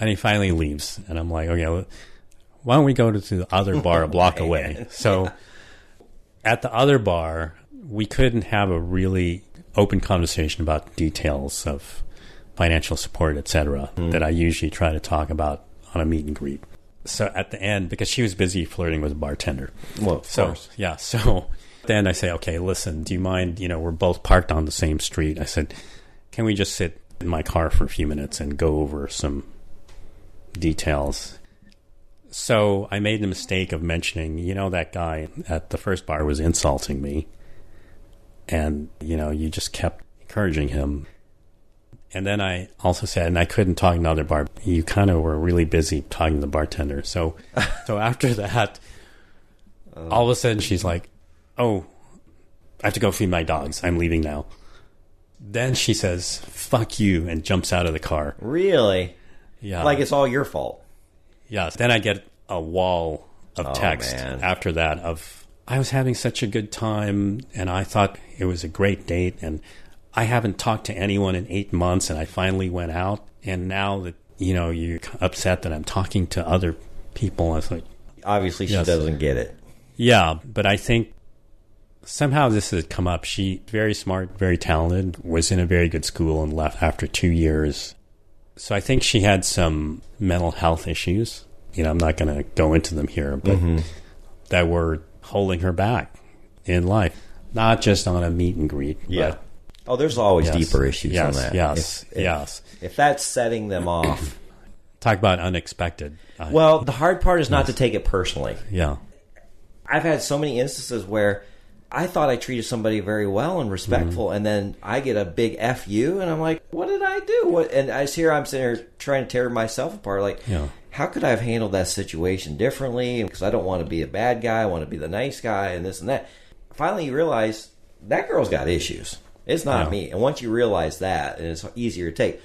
S1: And he finally leaves. And I'm like, okay, why don't we go to the other bar a block away? So at the other bar, we couldn't have a really open conversation about details of financial support, etc., that I usually try to talk about on a meet and greet. So at the end, because she was busy flirting with a bartender.
S2: Well, of course.
S1: Yeah. So then I say, okay, listen, do you mind, we're both parked on the same street. I said, can we just sit in my car for a few minutes and go over some details? So I made the mistake of mentioning, that guy at the first bar was insulting me. And, you just kept encouraging him. And then I also said, and I couldn't talk in another bar. You kind of were really busy talking to the bartender. So after that, all of a sudden she's like, oh, I have to go feed my dogs. I'm leaving now. Then she says, fuck you, and jumps out of the car.
S2: Really?
S1: Yeah.
S2: Like it's all your fault.
S1: Yes. Then I get a wall of text after that of, I was having such a good time, and I thought it was a great date, and I haven't talked to anyone in 8 months, and I finally went out, and now that, you're upset that I'm talking to other people. I was like...
S2: Obviously, she doesn't get it.
S1: Yeah, but I think somehow this has come up. She, very smart, very talented, was in a very good school and left after 2 years. So I think she had some mental health issues. I'm not going to go into them here, but that were holding her back in life, not just on a meet and greet.
S2: Yeah.
S1: But,
S2: there's always deeper issues on that.
S1: Yes.
S2: If that's setting them off.
S1: Talk about unexpected.
S2: Well, the hard part is not to take it personally.
S1: Yeah.
S2: I've had so many instances where I thought I treated somebody very well and respectful, and then I get a big F you, and I'm like, what did I do? And I'm sitting here trying to tear myself apart. Like, how could I have handled that situation differently? Because I don't want to be a bad guy. I want to be the nice guy and this and that. Finally, you realize that girl's got issues. It's not me. And once you realize that, and it's easier to take.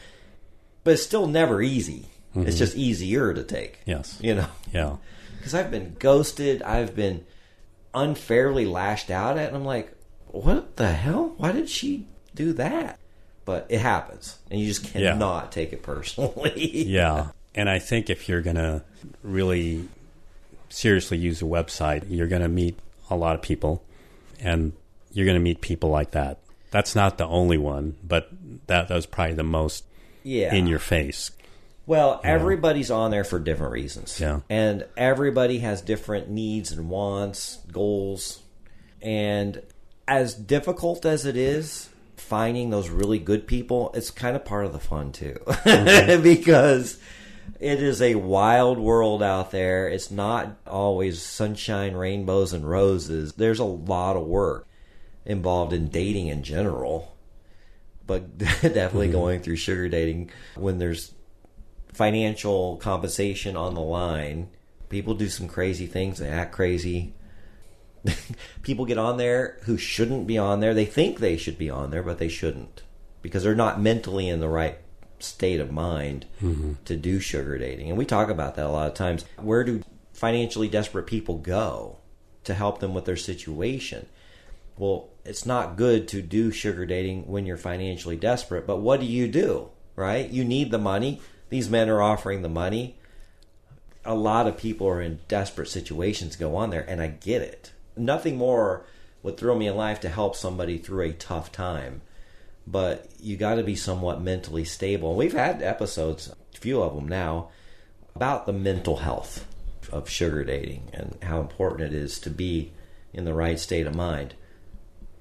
S2: But it's still never easy. Mm-hmm. It's just easier to take.
S1: Yes.
S2: Yeah. Because I've been ghosted. I've been unfairly lashed out at. And I'm like, what the hell? Why did she do that? But it happens. And you just cannot take it personally.
S1: Yeah. And I think if you're going to really seriously use a website, you're going to meet a lot of people, and you're going to meet people like that. That's not the only one, but that was probably the most in your face.
S2: Well, everybody's on there for different reasons.
S1: Yeah.
S2: And everybody has different needs and wants, goals. And as difficult as it is, finding those really good people, it's kind of part of the fun too. Because it is a wild world out there. It's not always sunshine, rainbows, and roses. There's a lot of work involved in dating in general. But definitely going through sugar dating when there's financial compensation on the line, people do some crazy things. They act crazy. People get on there who shouldn't be on there. They think they should be on there, but they shouldn't, because they're not mentally in the right state of mind to do sugar dating. And we talk about that a lot of times. Where do financially desperate people go to help them with their situation? Well, it's not good to do sugar dating when you're financially desperate, but what do? Right? You need the money. These men are offering the money. A lot of people are in desperate situations go on there, and I get it. Nothing more would thrill me in life to help somebody through a tough time. But you got to be somewhat mentally stable. And we've had episodes, a few of them now, about the mental health of sugar dating and how important it is to be in the right state of mind.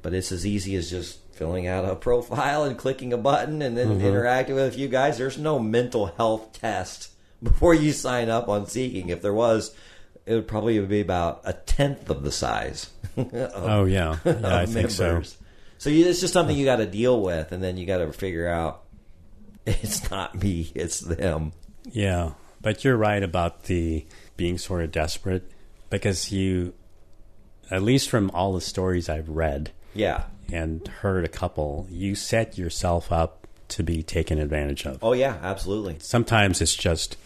S2: But it's as easy as just filling out a profile and clicking a button and then interacting with a few guys. There's no mental health test before you sign up on Seeking. If there was, it would probably be about a tenth of the size.
S1: Oh, yeah. Yeah, I think so.
S2: So it's just something you got to deal with, and then you got to figure out it's not me, it's them.
S1: Yeah, but you're right about the being sort of desperate, because you, at least from all the stories I've read and heard a couple, you set yourself up to be taken advantage of.
S2: Oh, yeah, absolutely.
S1: Sometimes it's just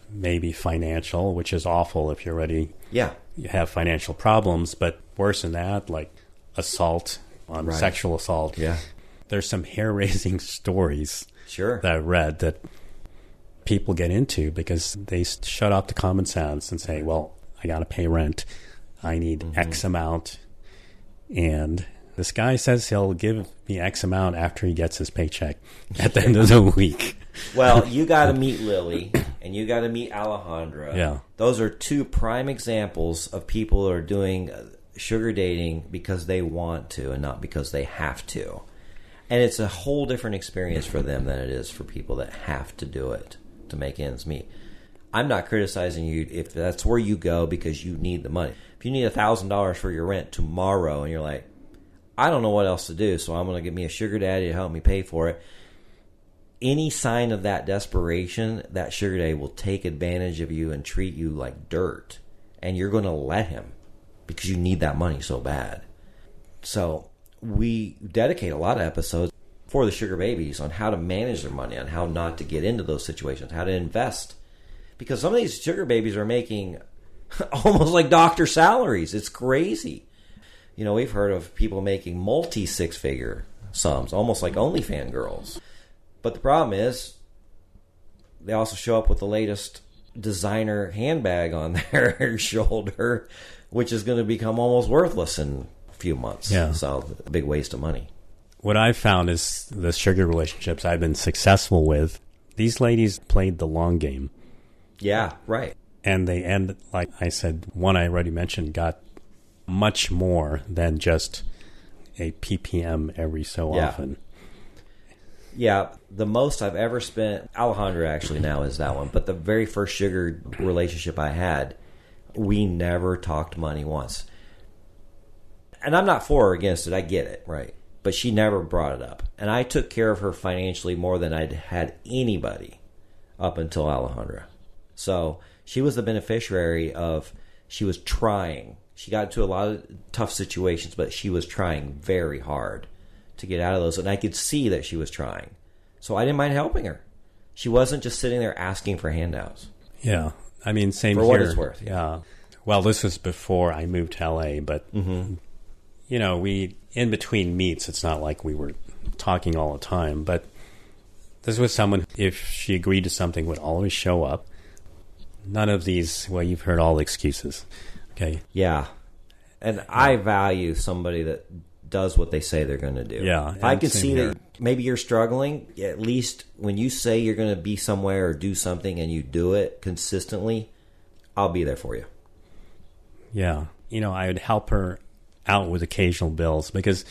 S1: maybe financial, which is awful if you're already you have financial problems, but worse than that, like assault, sexual assault.
S2: Yeah.
S1: There's some hair-raising stories that I read that people get into because they shut off the common sense and say, well, I got to pay rent. I need X amount. And this guy says he'll give me X amount after he gets his paycheck at the end of the week.
S2: Well, you got to meet Lily and you got to meet Alejandra.
S1: Yeah.
S2: Those are two prime examples of people who are doing sugar dating because they want to and not because they have to. And it's a whole different experience for them than it is for people that have to do it to make ends meet. I'm not criticizing you if that's where you go because you need the money. If you need $1,000 for your rent tomorrow and you're like, I don't know what else to do, so I'm going to get me a sugar daddy to help me pay for it. Any sign of that desperation, that sugar daddy will take advantage of you and treat you like dirt. And you're going to let him because you need that money so bad. So we dedicate a lot of episodes for the sugar babies on how to manage their money, on how not to get into those situations, how to invest. Because some of these sugar babies are making almost like doctor salaries. It's crazy. You know, we've heard of people making multi-six-figure sums, almost like OnlyFans girls. But the problem is they also show up with the latest designer handbag on their shoulder, which is going to become almost worthless in a few months.
S1: Yeah.
S2: So a big waste of money.
S1: What I've found is the sugar relationships I've been successful with, these ladies played the long game.
S2: Yeah, right.
S1: And they end, like I said, one I already mentioned, got much more than just a PPM every so often.
S2: Yeah, the most I've ever spent, Alejandra actually now is that one, but the very first sugar relationship I had, we never talked money once. And I'm not for or against it, I get it, right? But she never brought it up. And I took care of her financially more than I'd had anybody up until Alejandra. So she was the beneficiary of, she was trying. She got into a lot of tough situations, but she was trying very hard to get out of those. And I could see that she was trying. So I didn't mind helping her. She wasn't just sitting there asking for handouts.
S1: Yeah. I mean, same
S2: for
S1: here.
S2: For what it's worth.
S1: Yeah. Well, this was before I moved to LA, but, you know, we, in between meets, it's not like we were talking all the time, but this was someone, if she agreed to something, would always show up. None of these, well, you've heard all the excuses. Okay.
S2: Yeah. And I value somebody that does what they say they're going to do.
S1: Yeah.
S2: If I can see that maybe you're struggling, at least when you say you're going to be somewhere or do something and you do it consistently, I'll be there for you.
S1: Yeah. You know, I would help her out with occasional bills because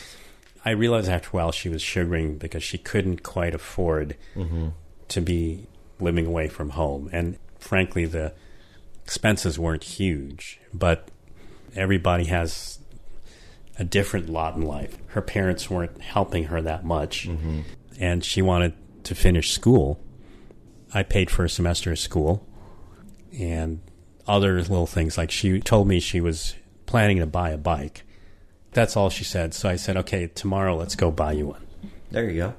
S1: I realized after a while she was sugaring because she couldn't quite afford to be living away from home. And frankly, the expenses weren't huge, but everybody has a different lot in life. Her parents weren't helping her that much, and she wanted to finish school. I paid for a semester of school and other little things. Like she told me she was planning to buy a bike. That's all she said. So I said, okay, tomorrow let's go buy you one.
S2: There you go.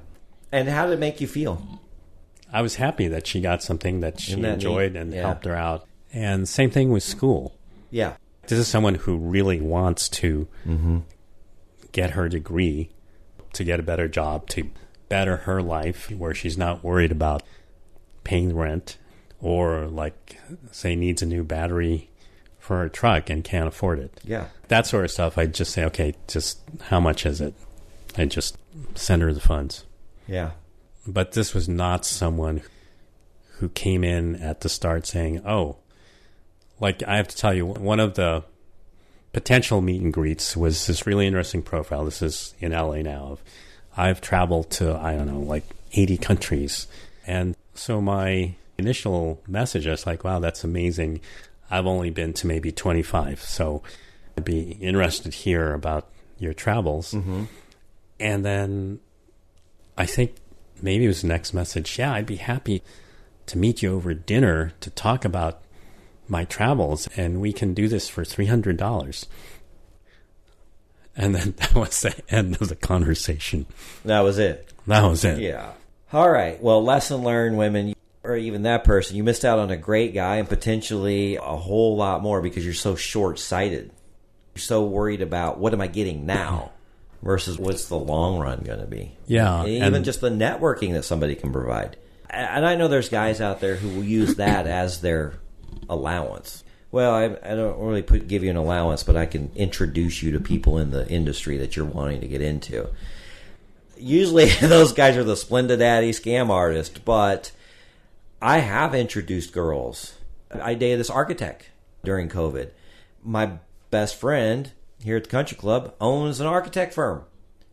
S2: And how did it make you feel?
S1: I was happy that she got something that she enjoyed and helped her out. And same thing with school.
S2: Yeah.
S1: This is someone who really wants to get her degree, to get a better job, to better her life where she's not worried about paying rent or, like, say, needs a new battery for a truck and can't afford it.
S2: Yeah.
S1: That sort of stuff, I'd just say, okay, just how much is it? I just send her the funds.
S2: Yeah.
S1: But this was not someone who came in at the start saying, oh, like I have to tell you, one of the potential meet and greets was this really interesting profile. This is in LA now. I've traveled to, I don't know, like 80 countries. And so my initial message, I was like, wow, that's amazing. I've only been to maybe 25. So I'd be interested to hear about your travels.
S2: Mm-hmm.
S1: And then I think maybe it was the next message. Yeah, I'd be happy to meet you over dinner to talk about my travels, and we can do this for $300. And then that was the end of the conversation.
S2: That was it.
S1: That was it.
S2: Yeah. All right. Well, lesson learned, women, or even that person, you missed out on a great guy and potentially a whole lot more because you're so short-sighted. You're so worried about what am I getting now versus what's the long run going to be.
S1: Yeah.
S2: And even just the networking that somebody can provide. And I know there's guys out there who will use that as their allowance. Well, I don't really give you an allowance, but I can introduce you to people in the industry that you're wanting to get into. Usually those guys are the Splendid Daddy scam artist, but I have introduced girls. I dated this architect during COVID. My best friend here at the country club owns an architect firm.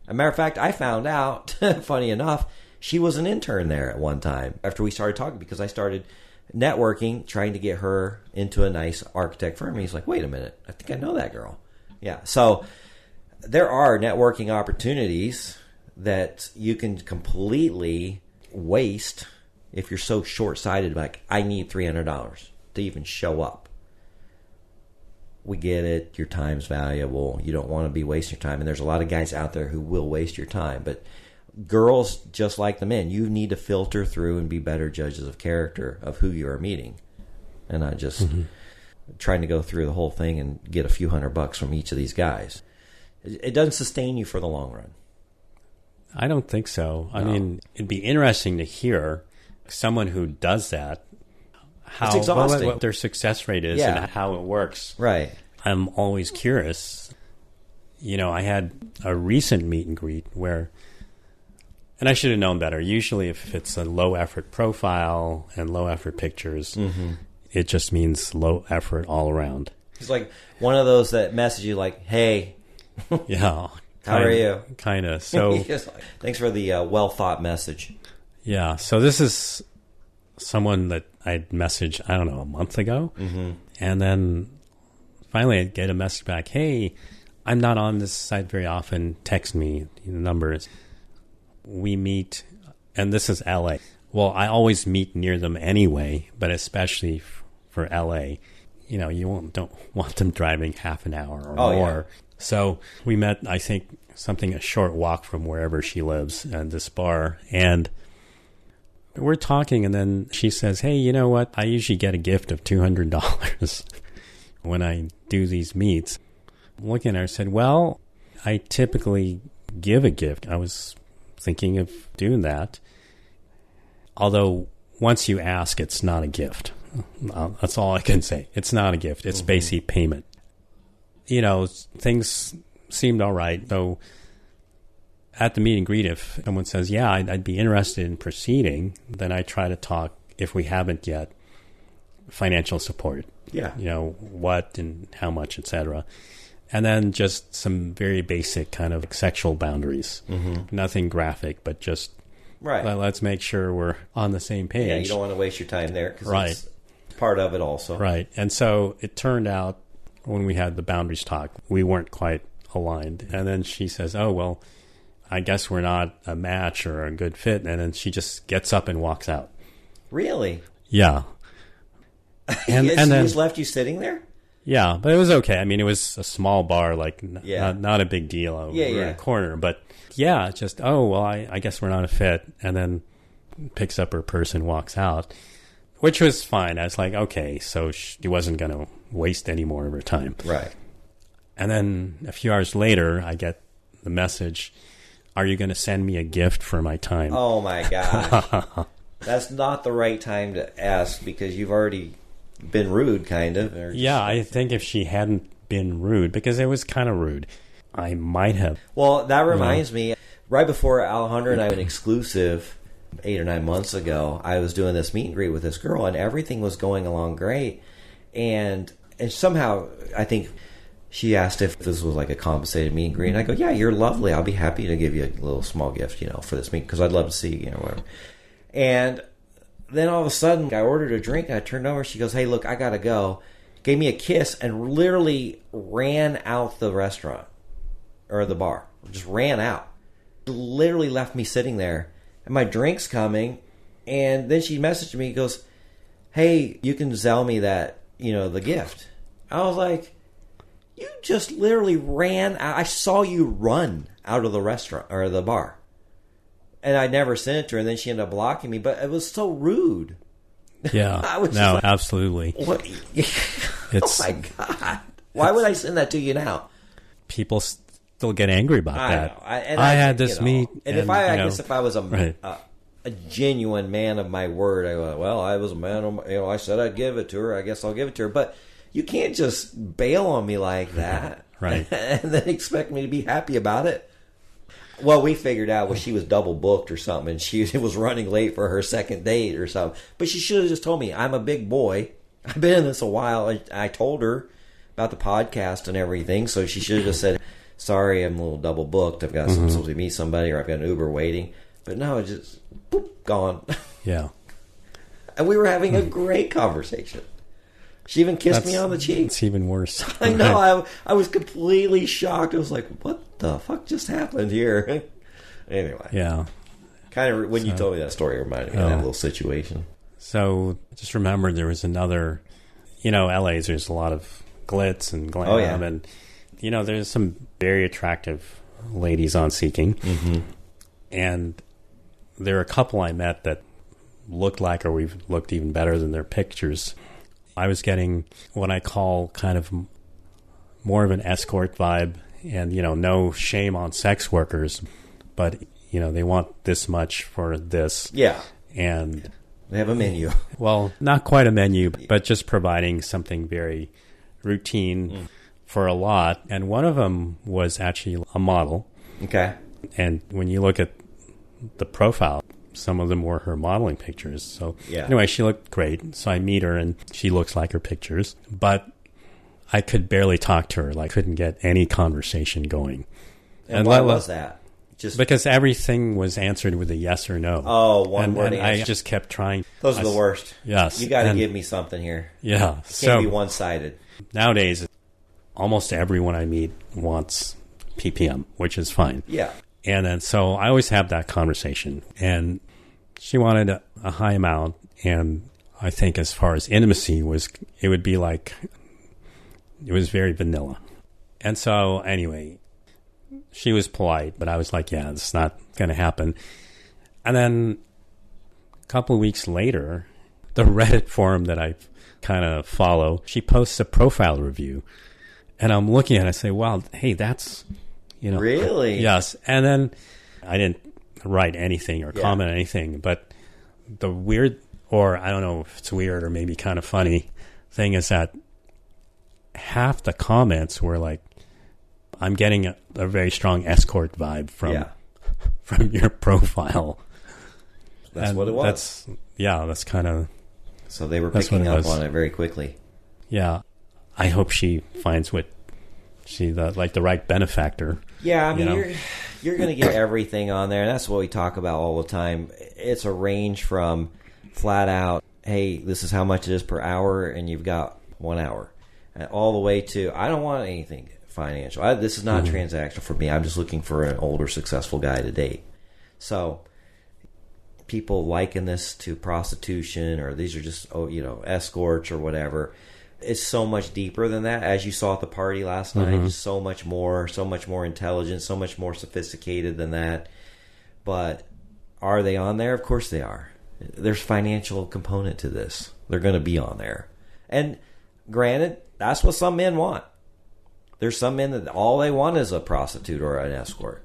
S2: As a matter of fact, I found out, funny enough, she was an intern there at one time after we started talking because I started networking, trying to get her into a nice architect firm. And he's like, wait a minute, I think I know that girl. Yeah, so there are networking opportunities that you can completely waste if you're so short-sighted, like, I need $300 to even show up. We get it. Your time's valuable. You don't want to be wasting your time. And there's a lot of guys out there who will waste your time. But girls, just like the men, you need to filter through and be better judges of character of who you are meeting. And not just trying to go through the whole thing and get a few $100 from each of these guys. It doesn't sustain you for the long run.
S1: I don't think so. I mean, it'd be interesting to hear someone who does that,
S2: It's exhausting.
S1: what their success rate is and how it works.
S2: Right.
S1: I'm always curious. You know, I had a recent meet and greet where, and I should have known better. Usually if it's a low effort profile and low effort pictures, it just means low effort all around.
S2: It's like one of those that message you like, hey.
S1: Yeah.
S2: How are you?
S1: Kind of. So
S2: thanks for the well-thought message.
S1: Yeah. So this is someone that I'd messaged, I don't know, a month ago. And then finally I'd get a message back, hey, I'm not on this site very often. Text me. The number is, we meet, and this is LA. Well, I always meet near them anyway, but especially for LA. You know, don't want them driving half an hour or more. Yeah. So we met, I think, a short walk from wherever she lives at this bar. And we're talking, and then she says, hey, you know what? I usually get a gift of $200 when I do these meets. Looking at her, I said, well, I typically give a gift. I was thinking of doing that. Although once you ask, it's not a gift. That's all I can say. It's not a gift. It's basically payment. You know, things seemed all right. So at the meet and greet, if someone says, yeah, I'd be interested in proceeding, then I try to talk, if we haven't yet, financial support.
S2: Yeah.
S1: You know, what and how much, etc. And then just some very basic kind of sexual boundaries. Nothing graphic, but just let's make sure we're on the same page.
S2: Yeah, you don't want to waste your time there because
S1: it's
S2: part of it also.
S1: Right. And so it turned out when we had the boundaries talk, we weren't quite aligned. And then she says, oh, well, I guess we're not a match or a good fit. And then she just gets up and walks out.
S2: Really?
S1: Yeah.
S2: And then just left you sitting there?
S1: Yeah, but it was okay. I mean, it was a small bar, like not a big deal. We're in a corner. But yeah, just, oh, well, I guess we're not a fit. And then picks up her purse and walks out, which was fine. I was like, okay, so she wasn't going to waste any more of her time.
S2: Right.
S1: And then a few hours later, I get the message, are you going to send me a gift for my time?
S2: Oh, my gosh. That's not the right time to ask because you've already been rude, kind of. Or
S1: Yeah, I think if she hadn't been rude, because it was kind of rude, I might have.
S2: Well, that reminds me, right before Alejandra and I went exclusive 8 or 9 months ago, I was doing this meet and greet with this girl, and everything was going along great. And somehow, I think she asked if this was like a compensated meet and greet. And I go, yeah, you're lovely. I'll be happy to give you a little small gift, for this meet, because I'd love to see you, whatever. And then all of a sudden, I ordered a drink, and I turned over. She goes, hey, look, I got to go. Gave me a kiss and literally ran out the restaurant or the bar. Just ran out. Literally left me sitting there. And my drink's coming. And then she messaged me, goes, hey, you can Zelle me that, the gift. I was like, you just literally ran out. I saw you run out of the restaurant or the bar. And I never sent it to her. And then she ended up blocking me. But it was so rude.
S1: Yeah. Absolutely.
S2: What? Oh my God. Why would I send that to you now?
S1: People still get angry about that.
S2: I
S1: had this meet.
S2: And if I guess if I was a genuine man of my word, I go, well, I was a man of my, I said I'd give it to her. I guess I'll give it to her. But you can't just bail on me like that.
S1: Right.
S2: And then expect me to be happy about it. Well, we figured out she was double booked or something, and she was running late for her second date or something. But she should have just told me, I'm a big boy. I've been in this a while. I told her about the podcast and everything, so she should have just said, sorry, I'm a little double booked. I've got supposed to meet somebody, or I've got an Uber waiting. But no, it's just boop, gone.
S1: Yeah.
S2: And we were having a great conversation. She even kissed me on the cheek.
S1: It's even worse.
S2: I know. I was completely shocked. I was like, what the fuck just happened here? Anyway.
S1: Yeah.
S2: Kind of, when you told me that story, it reminded me of that little situation.
S1: So just remember there was another, LA's, there's a lot of glitz and glam.
S2: Oh, yeah.
S1: And, there's some very attractive ladies on Seeking. Mm-hmm. And there are a couple I met that looked like, or we've looked even better than their pictures. I was getting what I call kind of more of an escort vibe, and, no shame on sex workers, but, they want this much for this.
S2: Yeah.
S1: And
S2: they have a menu.
S1: Well, not quite a menu, but just providing something very routine for a lot. And one of them was actually a model.
S2: Okay.
S1: And when you look at the profile, some of them were her modeling pictures. So anyway, she looked great. So I meet her, and she looks like her pictures. But I could barely talk to her. Like, couldn't get any conversation going.
S2: And why was that?
S1: Just because everything was answered with a yes or no.
S2: Oh, one word
S1: and
S2: answer.
S1: I just kept trying.
S2: Those are the worst.
S1: Yes.
S2: You got to give me something here.
S1: Yeah.
S2: It can't be one-sided.
S1: Nowadays, almost everyone I meet wants PPM, which is fine.
S2: Yeah.
S1: And then, so I always have that conversation. And she wanted a high amount. And I think as far as intimacy it would be like, it was very vanilla. And so anyway, she was polite, but I was like, yeah, it's not going to happen. And then a couple of weeks later, the Reddit forum that I kind of follow, she posts a profile review. And I'm looking at it, I say, wow, hey, that's,
S2: Really?
S1: Yes. And then I didn't write anything or comment anything, but the weird, or I don't know if it's weird or maybe kind of funny thing, is that half the comments were like, I'm getting a very strong escort vibe from your profile.
S2: That's what it was.
S1: That's kind of...
S2: So they were picking up on it very quickly.
S1: Yeah. I hope she finds the right benefactor.
S2: Yeah, I mean, you're going to get everything on there. And that's what we talk about all the time. It's a range from flat out, hey, this is how much it is per hour, and you've got 1 hour. All the way to, I don't want anything financial. This is not transactional for me. I'm just looking for an older, successful guy to date. So people liken this to prostitution, or these are just, escorts or whatever. It's so much deeper than that. As you saw at the party last night, just so much more intelligent, so much more sophisticated than that. But are they on there? Of course they are. There's financial component to this. They're going to be on there. And granted, that's what some men want. There's some men that all they want is a prostitute or an escort.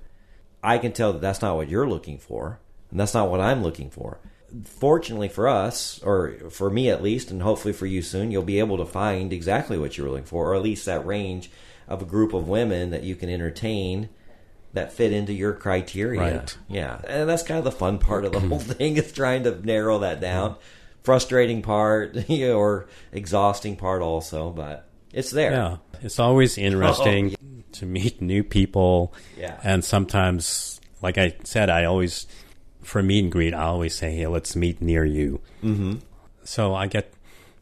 S2: I can tell that that's not what you're looking for, and that's not what I'm looking for. fortunately for us, or for me at least, and hopefully for you soon, you'll be able to find exactly what you're looking for, or at least that range of a group of women that you can entertain that fit into your criteria.
S1: Right.
S2: Yeah. And that's kind of the fun part of the whole thing, is trying to narrow that down. Frustrating part, or exhausting part also, but it's there.
S1: Yeah. It's always interesting to meet new people.
S2: Yeah.
S1: And sometimes, like I said, for meet and greet, I always say, hey, let's meet near you. Mm-hmm. So I get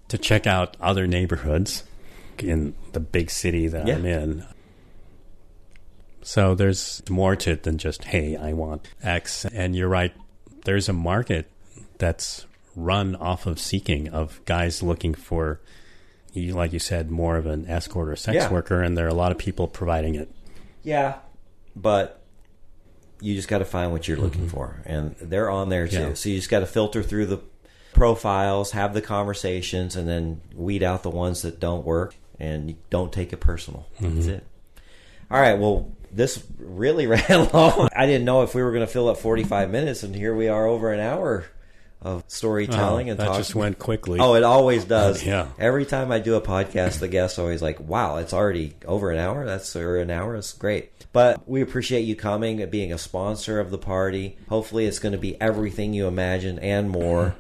S1: to check out other neighborhoods in the big city that I'm in. So there's more to it than just, hey, I want X. And you're right, there's a market that's run off of seeking, of guys looking for, like you said, more of an escort or sex worker, and there are a lot of people providing it. Yeah,
S2: but you just got to find what you're looking for, and they're on there too.
S1: Yeah.
S2: So you just got to filter through the profiles, have the conversations, and then weed out the ones that don't work, and you don't take it personal. That's it. All right, well, this really ran long. I didn't know if we were going to fill up 45 minutes, and here we are over an hour of storytelling and
S1: that
S2: talking.
S1: just went quickly.
S2: Oh, it always does.
S1: Yeah.
S2: Every time I do a podcast, the guest's always like, wow, it's already over an hour? Or an hour? That's great. But we appreciate you coming, being a sponsor of the party. Hopefully it's going to be everything you imagine and more.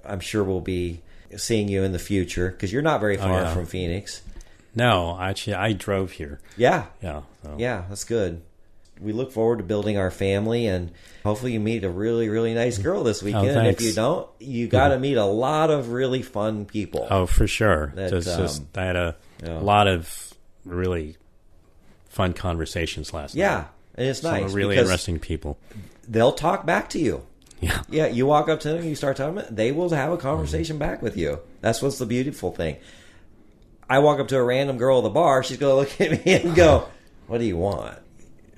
S2: I'm sure we'll be seeing you in the future, because you're not very far from Phoenix.
S1: No, actually, I drove here.
S2: Yeah.
S1: Yeah. So.
S2: Yeah, that's good. We look forward to building our family, and hopefully you meet a really, really nice girl this weekend. And if you don't, you got to meet a lot of really fun people.
S1: Oh, for sure.
S2: That,
S1: I had a lot of really fun conversations last night.
S2: Yeah, and it's nice.
S1: Some really interesting people.
S2: They'll talk back to you.
S1: Yeah.
S2: Yeah, you walk up to them, you start talking, they will have a conversation back with you. That's what's the beautiful thing. I walk up to a random girl at the bar, she's going to look at me and go, what do you want?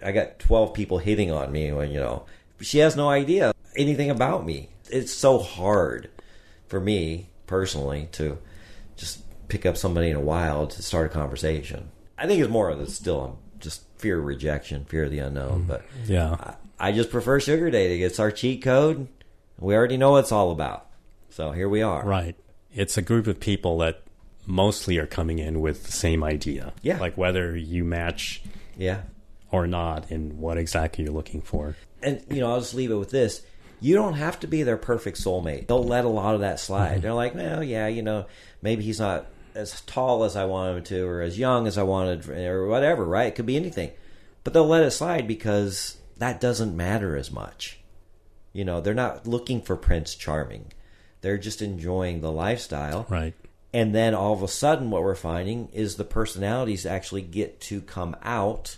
S2: I got 12 people hitting on me when, she has no idea anything about me. It's so hard for me personally to just pick up somebody in a wild to start a conversation. I think it's more of still just fear of rejection, fear of the unknown. But
S1: yeah,
S2: I just prefer sugar dating. It's our cheat code. We already know what it's all about. So here we are.
S1: Right. It's a group of people that mostly are coming in with the same idea.
S2: Yeah.
S1: Like whether you match or not in what exactly you're looking for.
S2: And, I'll just leave it with this. You don't have to be their perfect soulmate. They'll let a lot of that slide. They're like, well, yeah, maybe he's not as tall as I wanted him to, or as young as I wanted, or whatever, right? It could be anything. But they'll let it slide because that doesn't matter as much. They're not looking for Prince Charming. They're just enjoying the lifestyle.
S1: Right.
S2: And then all of a sudden what we're finding is the personalities actually get to come out,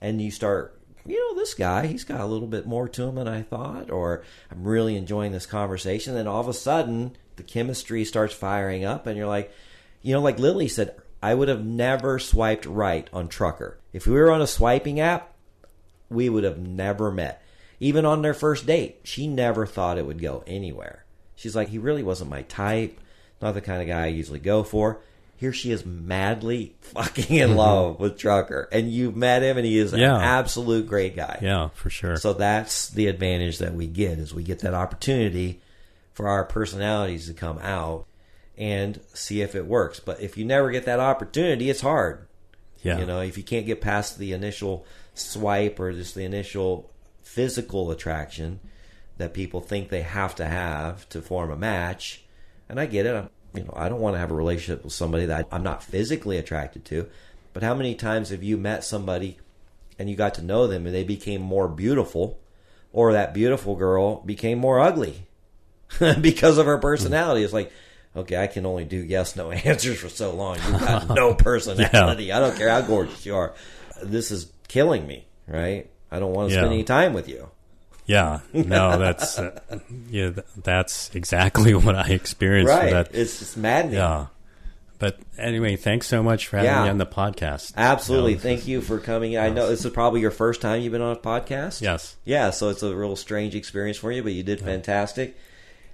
S2: and you start, this guy, he's got a little bit more to him than I thought, or I'm really enjoying this conversation. Then all of a sudden the chemistry starts firing up, and you're like, like Lily said, I would have never swiped right on Trucker. If we were on a swiping app, we would have never met. Even on their first date, she never thought it would go anywhere. She's like, he really wasn't my type. Not the kind of guy I usually go for. Here she is madly fucking in love with Trucker. And you've met him, and he is an absolute great guy.
S1: Yeah, for sure.
S2: So that's the advantage that we get, is we get that opportunity for our personalities to come out and see if it works. But if you never get that opportunity, it's hard.
S1: Yeah.
S2: If you can't get past the initial swipe or just the initial physical attraction that people think they have to form a match. And I get it. I don't want to have a relationship with somebody that I'm not physically attracted to. But how many times have you met somebody and you got to know them and they became more beautiful, or that beautiful girl became more ugly because of her personality? It's like, okay, I can only do yes, no answers for so long. You've got no personality. Yeah. I don't care how gorgeous you are. This is killing me, right? I don't want to spend any time with you.
S1: Yeah, no, that's that's exactly what I experienced.
S2: Right,
S1: that.
S2: It's maddening.
S1: Yeah, but anyway, thanks so much for having me on the podcast.
S2: Absolutely, thank you for coming. I know this is probably your first time you've been on a podcast.
S1: Yes.
S2: Yeah, so it's a real strange experience for you, but you did fantastic.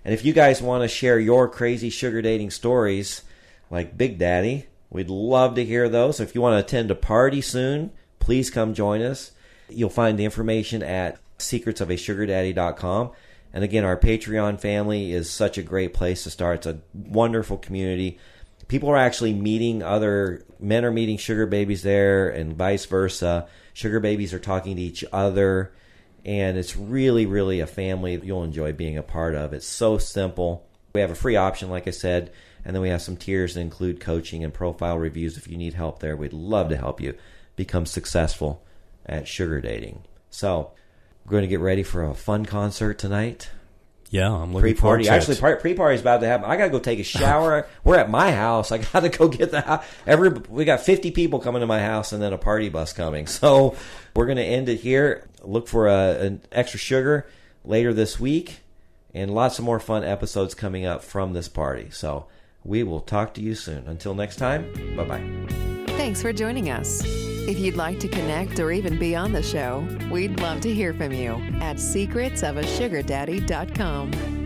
S2: And if you guys want to share your crazy sugar dating stories, like Big Daddy, we'd love to hear those. If you want to attend a party soon, please come join us. You'll find the information at secretsofasugardaddy.com. And again, our Patreon family is such a great place to start. It's a wonderful community. People are actually meeting men are meeting sugar babies there and vice versa. Sugar babies are talking to each other. And it's really, really a family that you'll enjoy being a part of. It's so simple. We have a free option, like I said, and then we have some tiers that include coaching and profile reviews. If you need help there, we'd love to help you become successful at sugar dating. So we're going to get ready for a fun concert tonight.
S1: Yeah, I'm looking forward to it.
S2: Actually, pre-party is about to happen. I got to go take a shower. We're at my house. I got to go get the house. We got 50 people coming to my house and then a party bus coming. So we're going to end it here. Look for an extra sugar later this week and lots of more fun episodes coming up from this party. So we will talk to you soon. Until next time, bye-bye.
S3: Thanks for joining us. If you'd like to connect or even be on the show, we'd love to hear from you at secretsofasugardaddy.com.